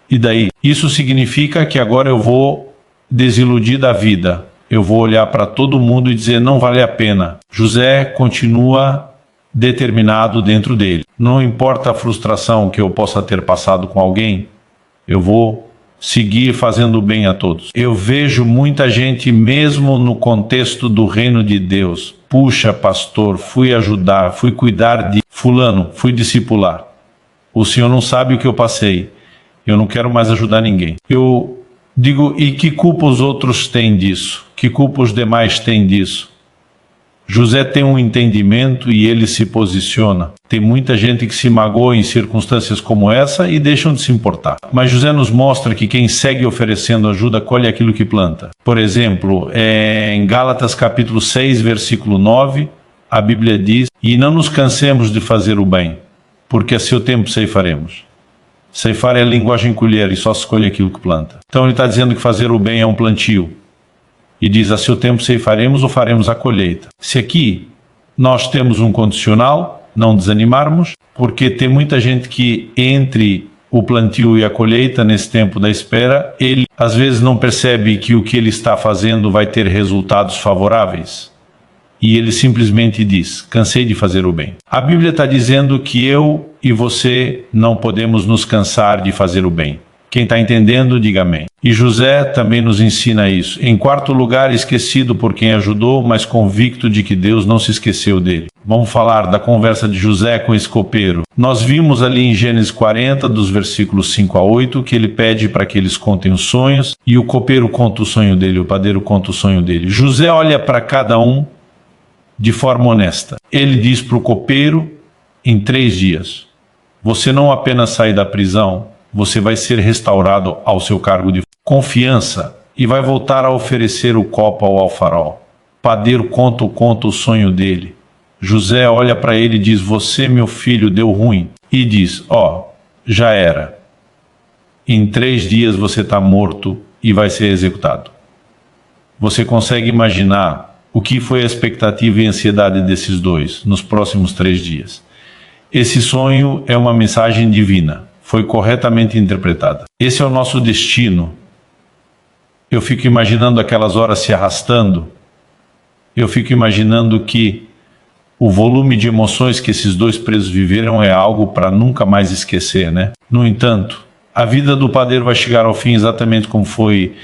E daí? Isso significa que agora eu vou desiludir da vida. Eu vou olhar para todo mundo e dizer: não vale a pena. José continua determinado dentro dele. Não importa a frustração que eu possa ter passado com alguém, eu vou seguir fazendo bem a todos. Eu vejo muita gente, mesmo no contexto do reino de Deus: puxa, pastor, fui ajudar, fui cuidar de fulano, fui discipular. O senhor não sabe o que eu passei. Eu não quero mais ajudar ninguém. Eu digo: e que culpa os outros têm disso? Que culpa os demais têm disso? José tem um entendimento e ele se posiciona. Tem muita gente que se magoa em circunstâncias como essa e deixam de se importar. Mas José nos mostra que quem segue oferecendo ajuda colhe aquilo que planta. Por exemplo, em Gálatas capítulo 6, versículo 9, a Bíblia diz: e não nos cansemos de fazer o bem, porque a seu tempo ceifaremos. Ceifar é a linguagem colher e só se colhe aquilo que planta. Então ele está dizendo que fazer o bem é um plantio. E diz: a seu tempo ceifaremos ou faremos a colheita. Se aqui nós temos um condicional, não desanimarmos, porque tem muita gente que entre o plantio e a colheita nesse tempo da espera, ele às vezes não percebe que o que ele está fazendo vai ter resultados favoráveis. E ele simplesmente diz: cansei de fazer o bem. A Bíblia está dizendo que eu e você não podemos nos cansar de fazer o bem. Quem está entendendo, diga amém. E José também nos ensina isso. Em quarto lugar, esquecido por quem ajudou, mas convicto de que Deus não se esqueceu dele. Vamos falar da conversa de José com esse copeiro. Nós vimos ali em Gênesis 40, dos versículos 5 a 8, que ele pede para que eles contem os sonhos, e o copeiro conta o sonho dele, o padeiro conta o sonho dele. José olha para cada um de forma honesta. Ele diz para o copeiro: em 3 dias, você não apenas sai da prisão, você vai ser restaurado ao seu cargo de confiança e vai voltar a oferecer o copo ao faraó. Padeiro conta o sonho dele. José olha para ele e diz: você, meu filho, deu ruim. E diz: já era. Em 3 dias você está morto e vai ser executado. Você consegue imaginar o que foi a expectativa e a ansiedade desses dois nos próximos 3 dias? Esse sonho é uma mensagem divina. Foi corretamente interpretada. Esse é o nosso destino. Eu fico imaginando aquelas horas se arrastando. Eu fico imaginando que o volume de emoções que esses dois presos viveram é algo para nunca mais esquecer, né? No entanto, a vida do padeiro vai chegar ao fim exatamente como foi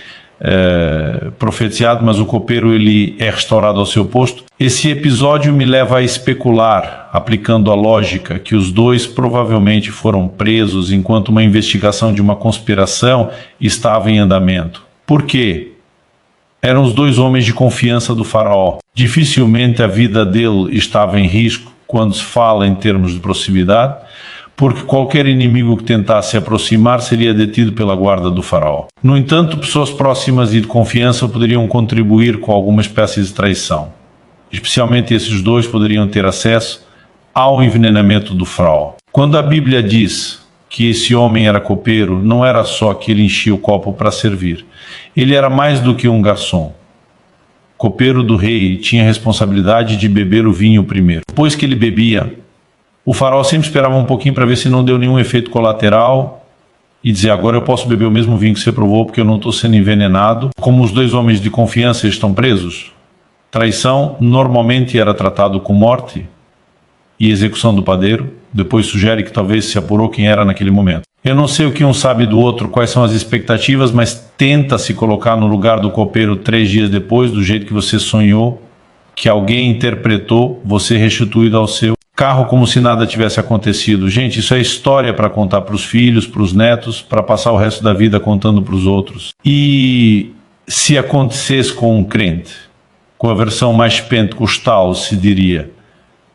profetizado, mas o copeiro ele é restaurado ao seu posto. Esse episódio me leva a especular, aplicando a lógica, que os dois provavelmente foram presos enquanto uma investigação de uma conspiração estava em andamento. Por quê? Eram os 2 homens de confiança do faraó. Dificilmente a vida dele estava em risco quando se fala em termos de proximidade, porque qualquer inimigo que tentasse se aproximar seria detido pela guarda do faraó. No entanto, pessoas próximas e de confiança poderiam contribuir com alguma espécie de traição. Especialmente esses 2 poderiam ter acesso ao envenenamento do faraó. Quando a Bíblia diz que esse homem era copeiro, não era só que ele enchia o copo para servir. Ele era mais do que um garçom. Copeiro do rei tinha a responsabilidade de beber o vinho primeiro. Depois que ele bebia, o faraó sempre esperava um pouquinho para ver se não deu nenhum efeito colateral e dizer: agora eu posso beber o mesmo vinho que você provou porque eu não estou sendo envenenado. Como os 2 homens de confiança estão presos, traição normalmente era tratado com morte e execução do padeiro. Depois sugere que talvez se apurou quem era naquele momento. Eu não sei o que um sabe do outro, quais são as expectativas, mas tenta se colocar no lugar do copeiro 3 dias depois, do jeito que você sonhou, que alguém interpretou você restituído ao seu carro como se nada tivesse acontecido. Gente, isso é história para contar para os filhos, para os netos, para passar o resto da vida contando para os outros. E se acontecesse com um crente, com a versão mais pentecostal, se diria: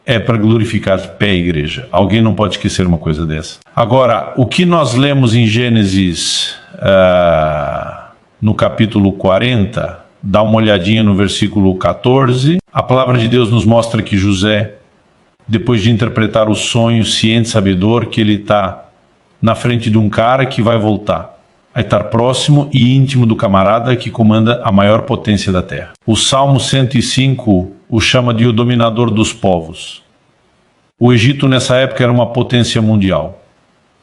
é para glorificar de pé a igreja. Alguém não pode esquecer uma coisa dessa. Agora, o que nós lemos em Gênesis, no capítulo 40, dá uma olhadinha no versículo 14. A palavra de Deus nos mostra que José, depois de interpretar o sonho, ciente, sabedor, que ele está na frente de um cara que vai voltar a estar próximo e íntimo do camarada que comanda a maior potência da terra. O Salmo 105 o chama de o dominador dos povos. O Egito nessa época era uma potência mundial.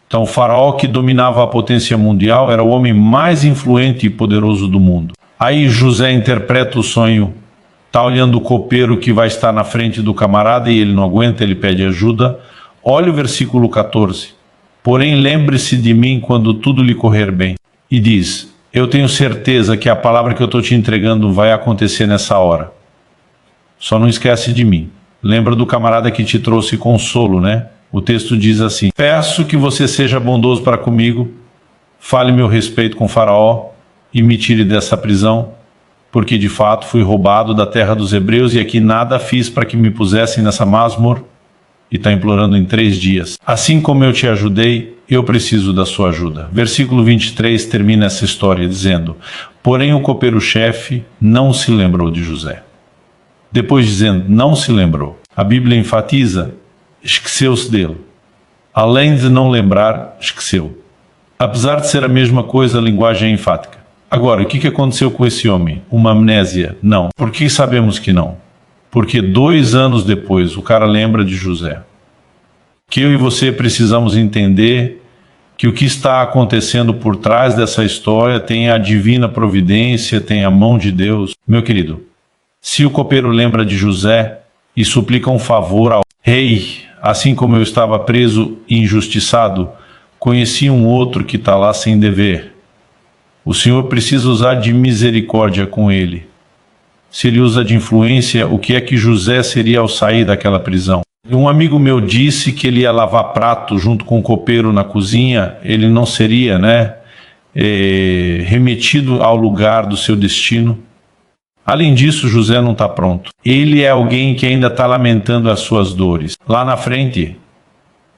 Então o faraó que dominava a potência mundial era o homem mais influente e poderoso do mundo. Aí José interpreta o sonho, está olhando o copeiro que vai estar na frente do camarada e ele não aguenta, ele pede ajuda. Olha o versículo 14. Porém lembre-se de mim quando tudo lhe correr bem. E diz: eu tenho certeza que a palavra que eu estou te entregando vai acontecer nessa hora. Só não esquece de mim. Lembra do camarada que te trouxe consolo, né? O texto diz assim: peço que você seja bondoso para comigo, fale meu respeito com Faraó e me tire dessa prisão, porque de fato fui roubado da terra dos hebreus e aqui nada fiz para que me pusessem nessa masmorra. E está implorando em 3 dias. Assim como eu te ajudei, eu preciso da sua ajuda. Versículo 23 termina essa história dizendo: porém o copeiro-chefe não se lembrou de José. Depois dizendo, não se lembrou. A Bíblia enfatiza, esqueceu-se dele. Além de não lembrar, esqueceu. Apesar de ser a mesma coisa, a linguagem é enfática. Agora, o que aconteceu com esse homem? Uma amnésia? Não. Por que sabemos que não? Porque 2 anos depois, o cara lembra de José. Que eu e você precisamos entender que o que está acontecendo por trás dessa história tem a divina providência, tem a mão de Deus. Meu querido, se o copeiro lembra de José e suplica um favor ao rei, assim como eu estava preso e injustiçado, conheci um outro que está lá sem dever. O Senhor precisa usar de misericórdia com ele. Se ele usa de influência, o que é que José seria ao sair daquela prisão? Um amigo meu disse que ele ia lavar prato junto com o copeiro na cozinha, ele não seria, remetido ao lugar do seu destino. Além disso, José não está pronto. Ele é alguém que ainda está lamentando as suas dores. Lá na frente,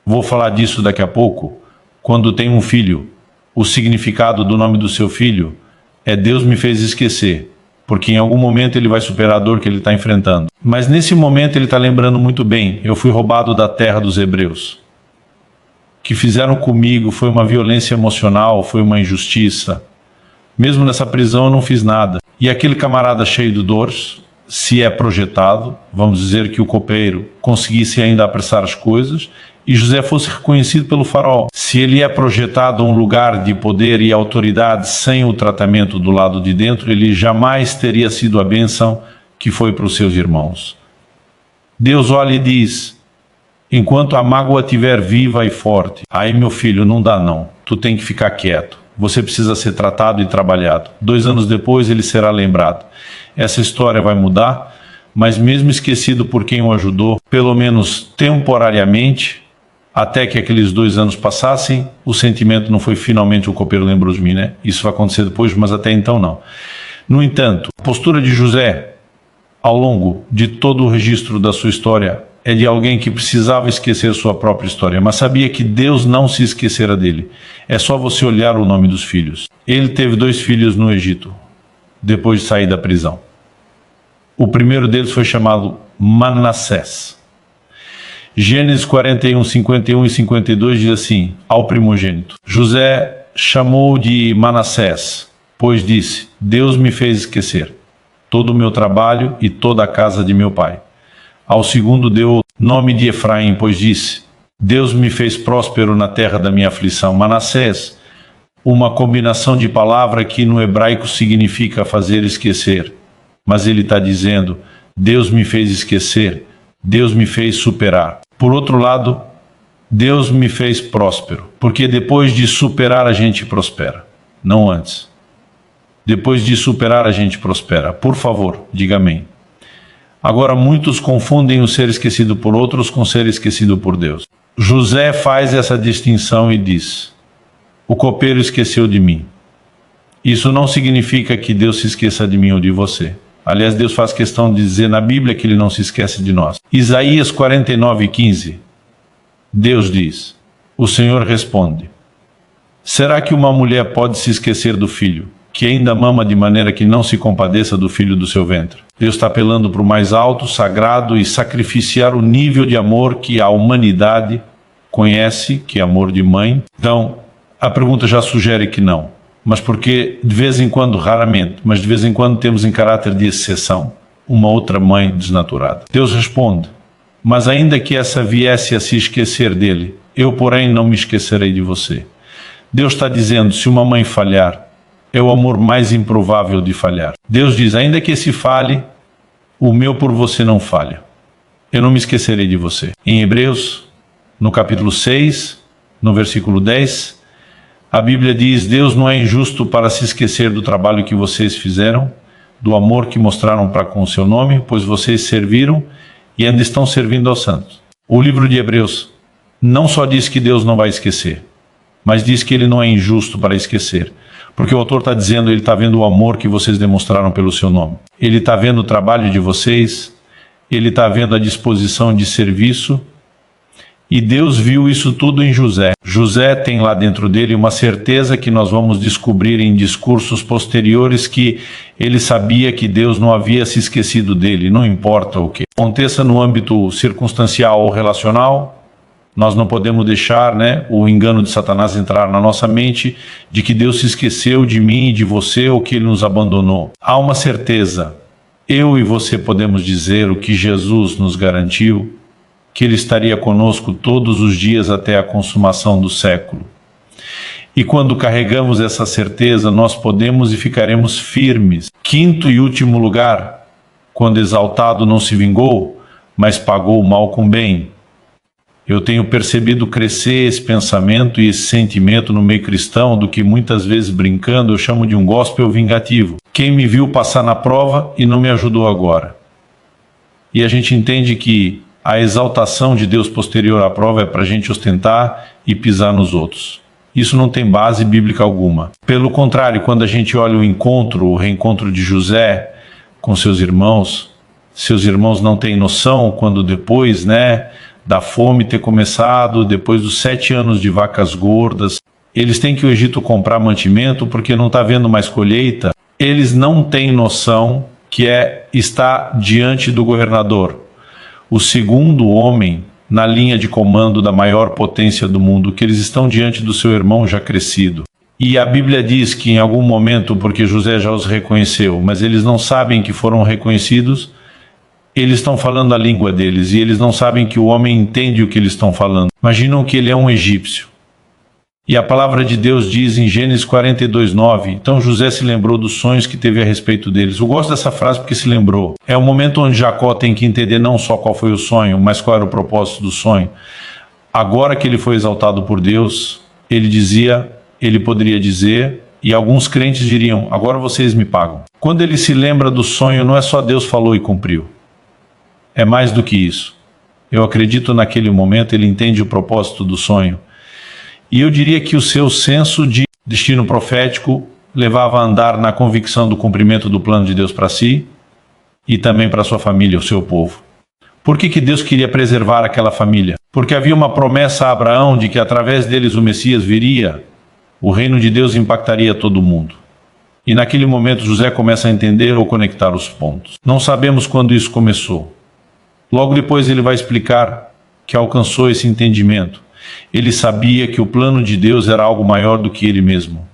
vou falar disso daqui a pouco, quando tem um filho, o significado do nome do seu filho é Deus me fez esquecer, porque em algum momento ele vai superar a dor que ele está enfrentando. Mas nesse momento ele está lembrando muito bem, eu fui roubado da terra dos hebreus. O que fizeram comigo foi uma violência emocional, foi uma injustiça. Mesmo nessa prisão eu não fiz nada. E aquele camarada cheio de dores, se é projetado, vamos dizer que o copeiro conseguisse ainda apressar as coisas, e José fosse reconhecido pelo faraó. Se ele é projetado a um lugar de poder e autoridade sem o tratamento do lado de dentro, ele jamais teria sido a bênção que foi para os seus irmãos. Deus olha e diz, enquanto a mágoa estiver viva e forte, aí meu filho, não dá não, tu tem que ficar quieto, você precisa ser tratado e trabalhado. 2 anos depois ele será lembrado. Essa história vai mudar, mas mesmo esquecido por quem o ajudou, pelo menos temporariamente, até que aqueles 2 anos passassem, o sentimento não foi finalmente o copeiro lembrou de mim, Isso vai acontecer depois, mas até então não. No entanto, a postura de José, ao longo de todo o registro da sua história, é de alguém que precisava esquecer sua própria história, mas sabia que Deus não se esquecera dele. É só você olhar o nome dos filhos. Ele teve 2 filhos no Egito, depois de sair da prisão. O primeiro deles foi chamado Manassés. Gênesis 41, 51 e 52 diz assim, ao primogênito, José chamou de Manassés, pois disse, Deus me fez esquecer todo o meu trabalho e toda a casa de meu pai. Ao segundo deu o nome de Efraim, pois disse, Deus me fez próspero na terra da minha aflição. Manassés, uma combinação de palavra que no hebraico significa fazer esquecer. Mas ele está dizendo, Deus me fez esquecer, Deus me fez superar. Por outro lado, Deus me fez próspero, porque depois de superar a gente prospera, não antes. Depois de superar a gente prospera. Por favor, diga amém. Agora muitos confundem o ser esquecido por outros com ser esquecido por Deus. José faz essa distinção e diz, o copeiro esqueceu de mim. Isso não significa que Deus se esqueça de mim ou de você. Aliás, Deus faz questão de dizer na Bíblia que Ele não se esquece de nós. Isaías 49:15, Deus diz, o Senhor responde, será que uma mulher pode se esquecer do filho, que ainda mama de maneira que não se compadeça do filho do seu ventre? Deus está apelando para o mais alto, sagrado e sacrificiar o nível de amor que a humanidade conhece, que é amor de mãe. Então, a pergunta já sugere que não. Mas porque de vez em quando, raramente, mas de vez em quando temos em caráter de exceção, uma outra mãe desnaturada. Deus responde, mas ainda que essa viesse a se esquecer dele, eu porém não me esquecerei de você. Deus está dizendo, se uma mãe falhar, é o amor mais improvável de falhar. Deus diz, ainda que esse falhe, o meu por você não falha. Eu não me esquecerei de você. Em Hebreus, no capítulo 6, no versículo 10, a Bíblia diz, Deus não é injusto para se esquecer do trabalho que vocês fizeram, do amor que mostraram para com o seu nome, pois vocês serviram e ainda estão servindo aos santos. O livro de Hebreus não só diz que Deus não vai esquecer, mas diz que Ele não é injusto para esquecer. Porque o autor está dizendo, ele está vendo o amor que vocês demonstraram pelo seu nome. Ele está vendo o trabalho de vocês, ele está vendo a disposição de serviço, e Deus viu isso tudo em José. José tem lá dentro dele uma certeza que nós vamos descobrir em discursos posteriores que ele sabia que Deus não havia se esquecido dele, não importa o que. Aconteça no âmbito circunstancial ou relacional, nós não podemos deixar o engano de Satanás entrar na nossa mente de que Deus se esqueceu de mim e de você ou que Ele nos abandonou. Há uma certeza, eu e você podemos dizer o que Jesus nos garantiu, que Ele estaria conosco todos os dias até a consumação do século. E quando carregamos essa certeza, nós podemos e ficaremos firmes. Quinto e último lugar, quando exaltado não se vingou, mas pagou o mal com bem. Eu tenho percebido crescer esse pensamento e esse sentimento no meio cristão, do que muitas vezes brincando eu chamo de um gospel vingativo. Quem me viu passar na prova e não me ajudou agora. E a gente entende que a exaltação de Deus posterior à prova é para a gente ostentar e pisar nos outros. Isso não tem base bíblica alguma. Pelo contrário, quando a gente olha o reencontro de José com seus irmãos não têm noção quando depois, da fome ter começado, depois dos 7 anos de vacas gordas, eles têm que o Egito comprar mantimento porque não está havendo mais colheita. Eles não têm noção que está diante do governador, o segundo homem na linha de comando da maior potência do mundo, que eles estão diante do seu irmão já crescido. E a Bíblia diz que em algum momento, porque José já os reconheceu, mas eles não sabem que foram reconhecidos, eles estão falando a língua deles, e eles não sabem que o homem entende o que eles estão falando. Imaginam que ele é um egípcio. E a palavra de Deus diz em Gênesis 42:9, então José se lembrou dos sonhos que teve a respeito deles. Eu gosto dessa frase porque se lembrou. É o momento onde Jacó tem que entender não só qual foi o sonho, mas qual era o propósito do sonho. Agora que ele foi exaltado por Deus, ele poderia dizer, e alguns crentes diriam, agora vocês me pagam. Quando ele se lembra do sonho, não é só Deus falou e cumpriu. É mais do que isso. Eu acredito naquele momento ele entende o propósito do sonho. E eu diria que o seu senso de destino profético levava a andar na convicção do cumprimento do plano de Deus para si e também para sua família, o seu povo. Por que Deus queria preservar aquela família? Porque havia uma promessa a Abraão de que através deles o Messias viria, o reino de Deus impactaria todo mundo. E naquele momento José começa a entender ou conectar os pontos. Não sabemos quando isso começou. Logo depois ele vai explicar que alcançou esse entendimento. Ele sabia que o plano de Deus era algo maior do que ele mesmo.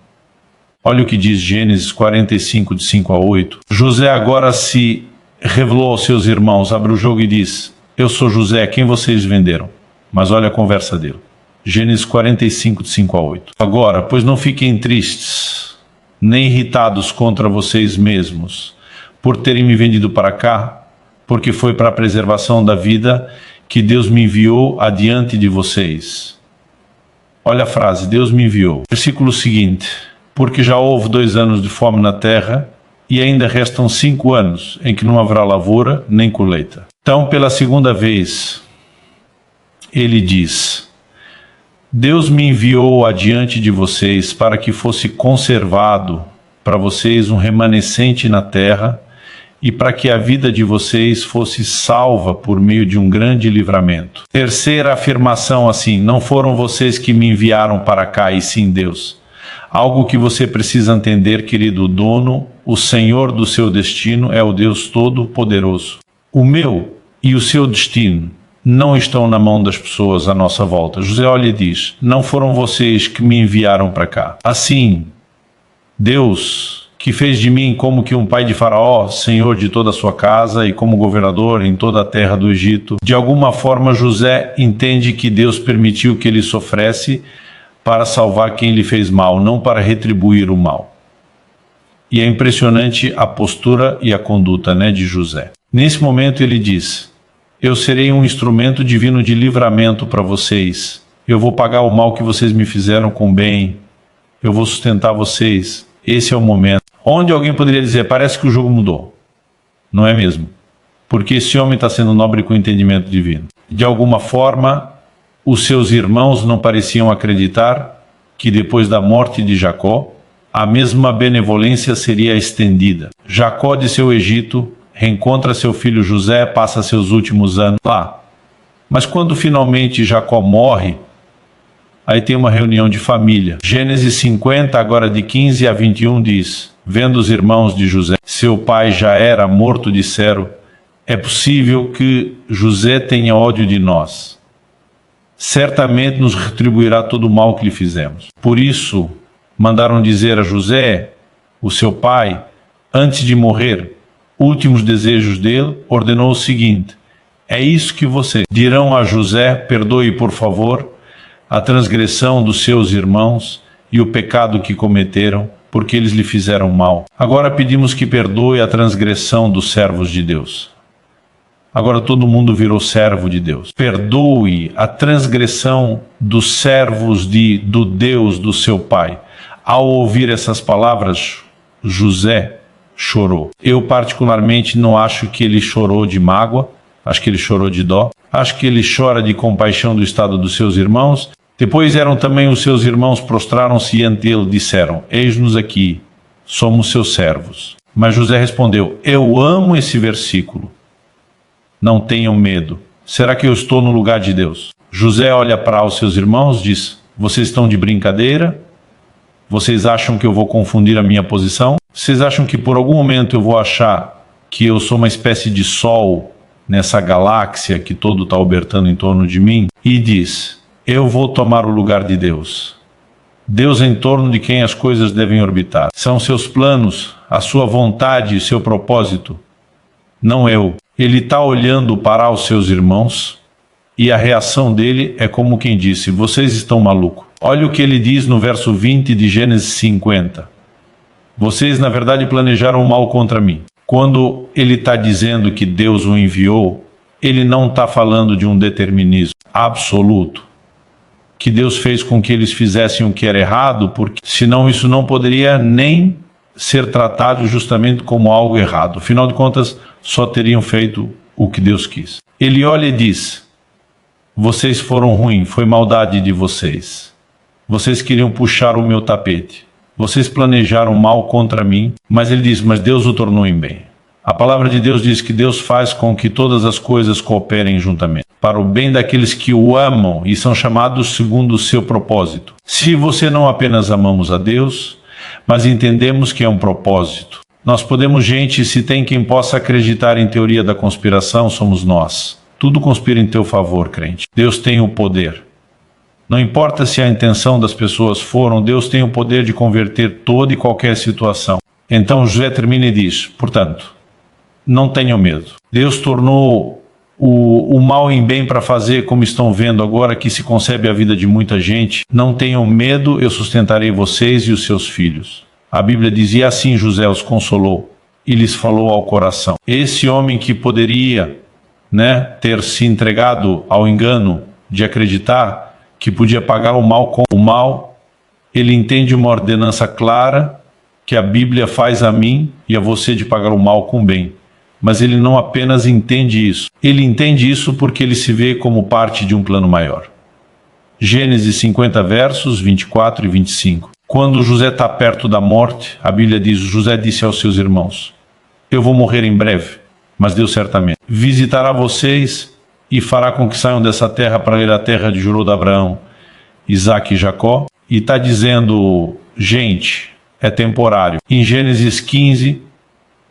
Olha o que diz Gênesis 45, de 5 a 8. José agora se revelou aos seus irmãos, abre o jogo e diz, eu sou José, quem vocês venderam? Mas olha a conversa dele. Gênesis 45, de 5 a 8. Agora, pois não fiquem tristes, nem irritados contra vocês mesmos, por terem me vendido para cá, porque foi para a preservação da vida que Deus me enviou adiante de vocês. Olha a frase, Deus me enviou. Versículo seguinte, porque já houve 2 anos de fome na terra, e ainda restam 5 anos em que não haverá lavoura nem colheita. Então, pela segunda vez, ele diz, Deus me enviou adiante de vocês para que fosse conservado para vocês um remanescente na terra, e para que a vida de vocês fosse salva por meio de um grande livramento. Terceira afirmação assim, não foram vocês que me enviaram para cá, e sim Deus. Algo que você precisa entender, querido dono, o Senhor do seu destino é o Deus Todo-Poderoso. O meu e o seu destino não estão na mão das pessoas à nossa volta. José olha e diz, não foram vocês que me enviaram para cá. Assim, Deus, que fez de mim como que um pai de Faraó, senhor de toda a sua casa e como governador em toda a terra do Egito. De alguma forma, José entende que Deus permitiu que ele sofresse para salvar quem lhe fez mal, não para retribuir o mal. E é impressionante a postura e a conduta, de José. Nesse momento ele diz, eu serei um instrumento divino de livramento para vocês. Eu vou pagar o mal que vocês me fizeram com bem. Eu vou sustentar vocês. Esse é o momento. Onde alguém poderia dizer, parece que o jogo mudou. Não é mesmo? Porque esse homem está sendo nobre com entendimento divino. De alguma forma, os seus irmãos não pareciam acreditar que depois da morte de Jacó, a mesma benevolência seria estendida. Jacó de seu Egito reencontra seu filho José, passa seus últimos anos lá. Mas quando finalmente Jacó morre, aí tem uma reunião de família. Gênesis 50, agora de 15 a 21 diz, vendo os irmãos de José, seu pai já era morto, disseram, é possível que José tenha ódio de nós. Certamente nos retribuirá todo o mal que lhe fizemos. Por isso, mandaram dizer a José, o seu pai, antes de morrer, últimos desejos dele, ordenou o seguinte, é isso que vocês dirão a José, perdoe por favor, a transgressão dos seus irmãos e o pecado que cometeram, porque eles lhe fizeram mal. Agora pedimos que perdoe a transgressão dos servos de Deus. Agora todo mundo virou servo de Deus. Perdoe a transgressão dos servos do Deus do seu pai. Ao ouvir essas palavras, José chorou. Eu particularmente não acho que ele chorou de mágoa, acho que ele chorou de dó. Acho que ele chora de compaixão do estado dos seus irmãos. Depois eram também os seus irmãos, prostraram-se diante dele, disseram: eis-nos aqui, somos seus servos. Mas José respondeu: eu amo esse versículo. Não tenham medo. Será que eu estou no lugar de Deus? José olha para os seus irmãos e diz: vocês estão de brincadeira? Vocês acham que eu vou confundir a minha posição? Vocês acham que por algum momento eu vou achar que eu sou uma espécie de sol nessa galáxia que todo está orbitando em torno de mim? E diz: eu vou tomar o lugar de Deus. Deus em torno de quem as coisas devem orbitar. São seus planos, a sua vontade e seu propósito. Não eu. Ele está olhando para os seus irmãos e a reação dele é como quem disse: vocês estão malucos. Olha o que ele diz no verso 20 de Gênesis 50. Vocês na verdade planejaram mal contra mim. Quando ele está dizendo que Deus o enviou, ele não está falando de um determinismo absoluto, que Deus fez com que eles fizessem o que era errado, porque senão isso não poderia nem ser tratado justamente como algo errado. Afinal de contas, só teriam feito o que Deus quis. Ele olha e diz: vocês foram ruins, foi maldade de vocês. Vocês queriam puxar o meu tapete. Vocês planejaram mal contra mim, mas ele diz: mas Deus o tornou em bem. A palavra de Deus diz que Deus faz com que todas as coisas cooperem juntamente para o bem daqueles que o amam e são chamados segundo o seu propósito. Se você não apenas amamos a Deus, mas entendemos que é um propósito. Nós podemos, gente, se tem quem possa acreditar em teoria da conspiração, somos nós. Tudo conspira em teu favor, crente. Deus tem o poder. Não importa se a intenção das pessoas foram, Deus tem o poder de converter toda e qualquer situação. Então José termina e diz: portanto, não tenham medo. Deus tornou o mal em bem para fazer, como estão vendo agora que se concebe a vida de muita gente. Não tenham medo, eu sustentarei vocês e os seus filhos. A Bíblia dizia assim: José os consolou e lhes falou ao coração. Esse homem que poderia, ter se entregado ao engano de acreditar que podia pagar o mal com o mal, ele entende uma ordenança clara que a Bíblia faz a mim e a você de pagar o mal com o bem. Mas ele não apenas entende isso. Ele entende isso porque ele se vê como parte de um plano maior. Gênesis 50 versos 24 e 25. Quando José está perto da morte, a Bíblia diz: José disse aos seus irmãos: eu vou morrer em breve, mas Deus certamente visitará vocês e fará com que saiam dessa terra para ir à terra de jurou de Abraão, Isaque e Jacó. E está dizendo: gente, é temporário. Em Gênesis 15,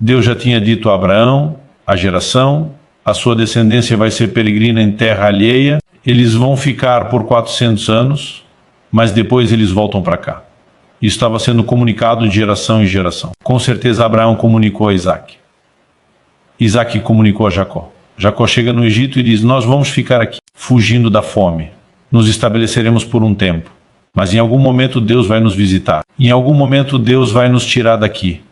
Deus já tinha dito a Abraão, a geração, a sua descendência vai ser peregrina em terra alheia, eles vão ficar por 400 anos, mas depois eles voltam para cá. Isso estava sendo comunicado de geração em geração. Com certeza Abraão comunicou a Isaque. Isaque comunicou a Jacó. Jacó chega no Egito e diz: nós vamos ficar aqui, fugindo da fome. Nos estabeleceremos por um tempo. Mas em algum momento Deus vai nos visitar. Em algum momento Deus vai nos tirar daqui.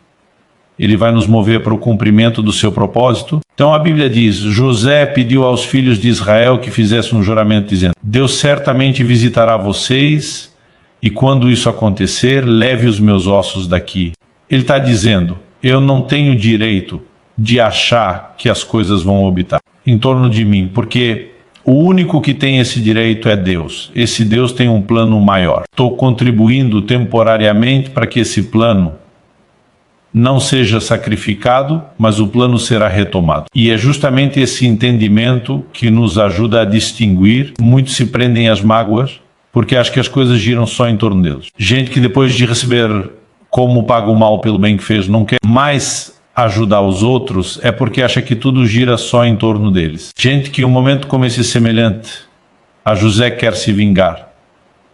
Ele vai nos mover para o cumprimento do seu propósito. Então a Bíblia diz: José pediu aos filhos de Israel que fizessem um juramento dizendo: Deus certamente visitará vocês, e quando isso acontecer, leve os meus ossos daqui. Ele está dizendo: eu não tenho direito de achar que as coisas vão orbitar em torno de mim, porque o único que tem esse direito é Deus. Esse Deus tem um plano maior. Estou contribuindo temporariamente para que esse plano não seja sacrificado, mas o plano será retomado. E é justamente esse entendimento que nos ajuda a distinguir. Muitos se prendem às mágoas, porque acham que as coisas giram só em torno deles. Gente que depois de receber como paga o mal pelo bem que fez, não quer mais ajudar os outros, é porque acha que tudo gira só em torno deles. Gente que em um momento como esse semelhante a José quer se vingar,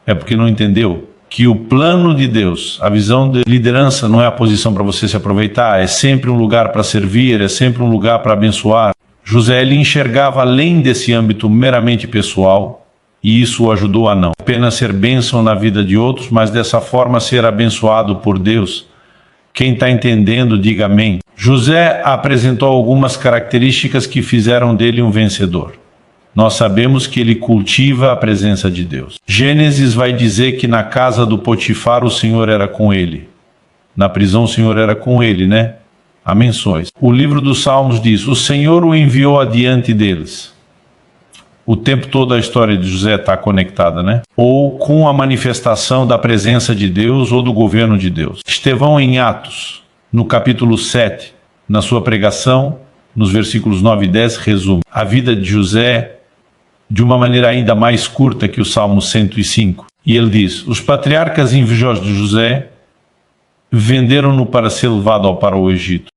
é porque não entendeu que o plano de Deus, a visão de liderança não é a posição para você se aproveitar, é sempre um lugar para servir, é sempre um lugar para abençoar. José, ele enxergava além desse âmbito meramente pessoal, e isso o ajudou a não apenas ser bênção na vida de outros, mas dessa forma ser abençoado por Deus. Quem está entendendo, diga amém. José apresentou algumas características que fizeram dele um vencedor. Nós sabemos que ele cultiva a presença de Deus. Gênesis vai dizer que na casa do Potifar o Senhor era com ele. Na prisão o Senhor era com ele, né? Há menções. O livro dos Salmos diz: o Senhor o enviou adiante deles. O tempo todo a história de José está conectada, né? Ou com a manifestação da presença de Deus ou do governo de Deus. Estevão, em Atos, no capítulo 7, na sua pregação, nos versículos 9 e 10, resume a vida de José de uma maneira ainda mais curta que o Salmo 105. E ele diz: os patriarcas invejosos de José venderam-no para ser levado para o Egito.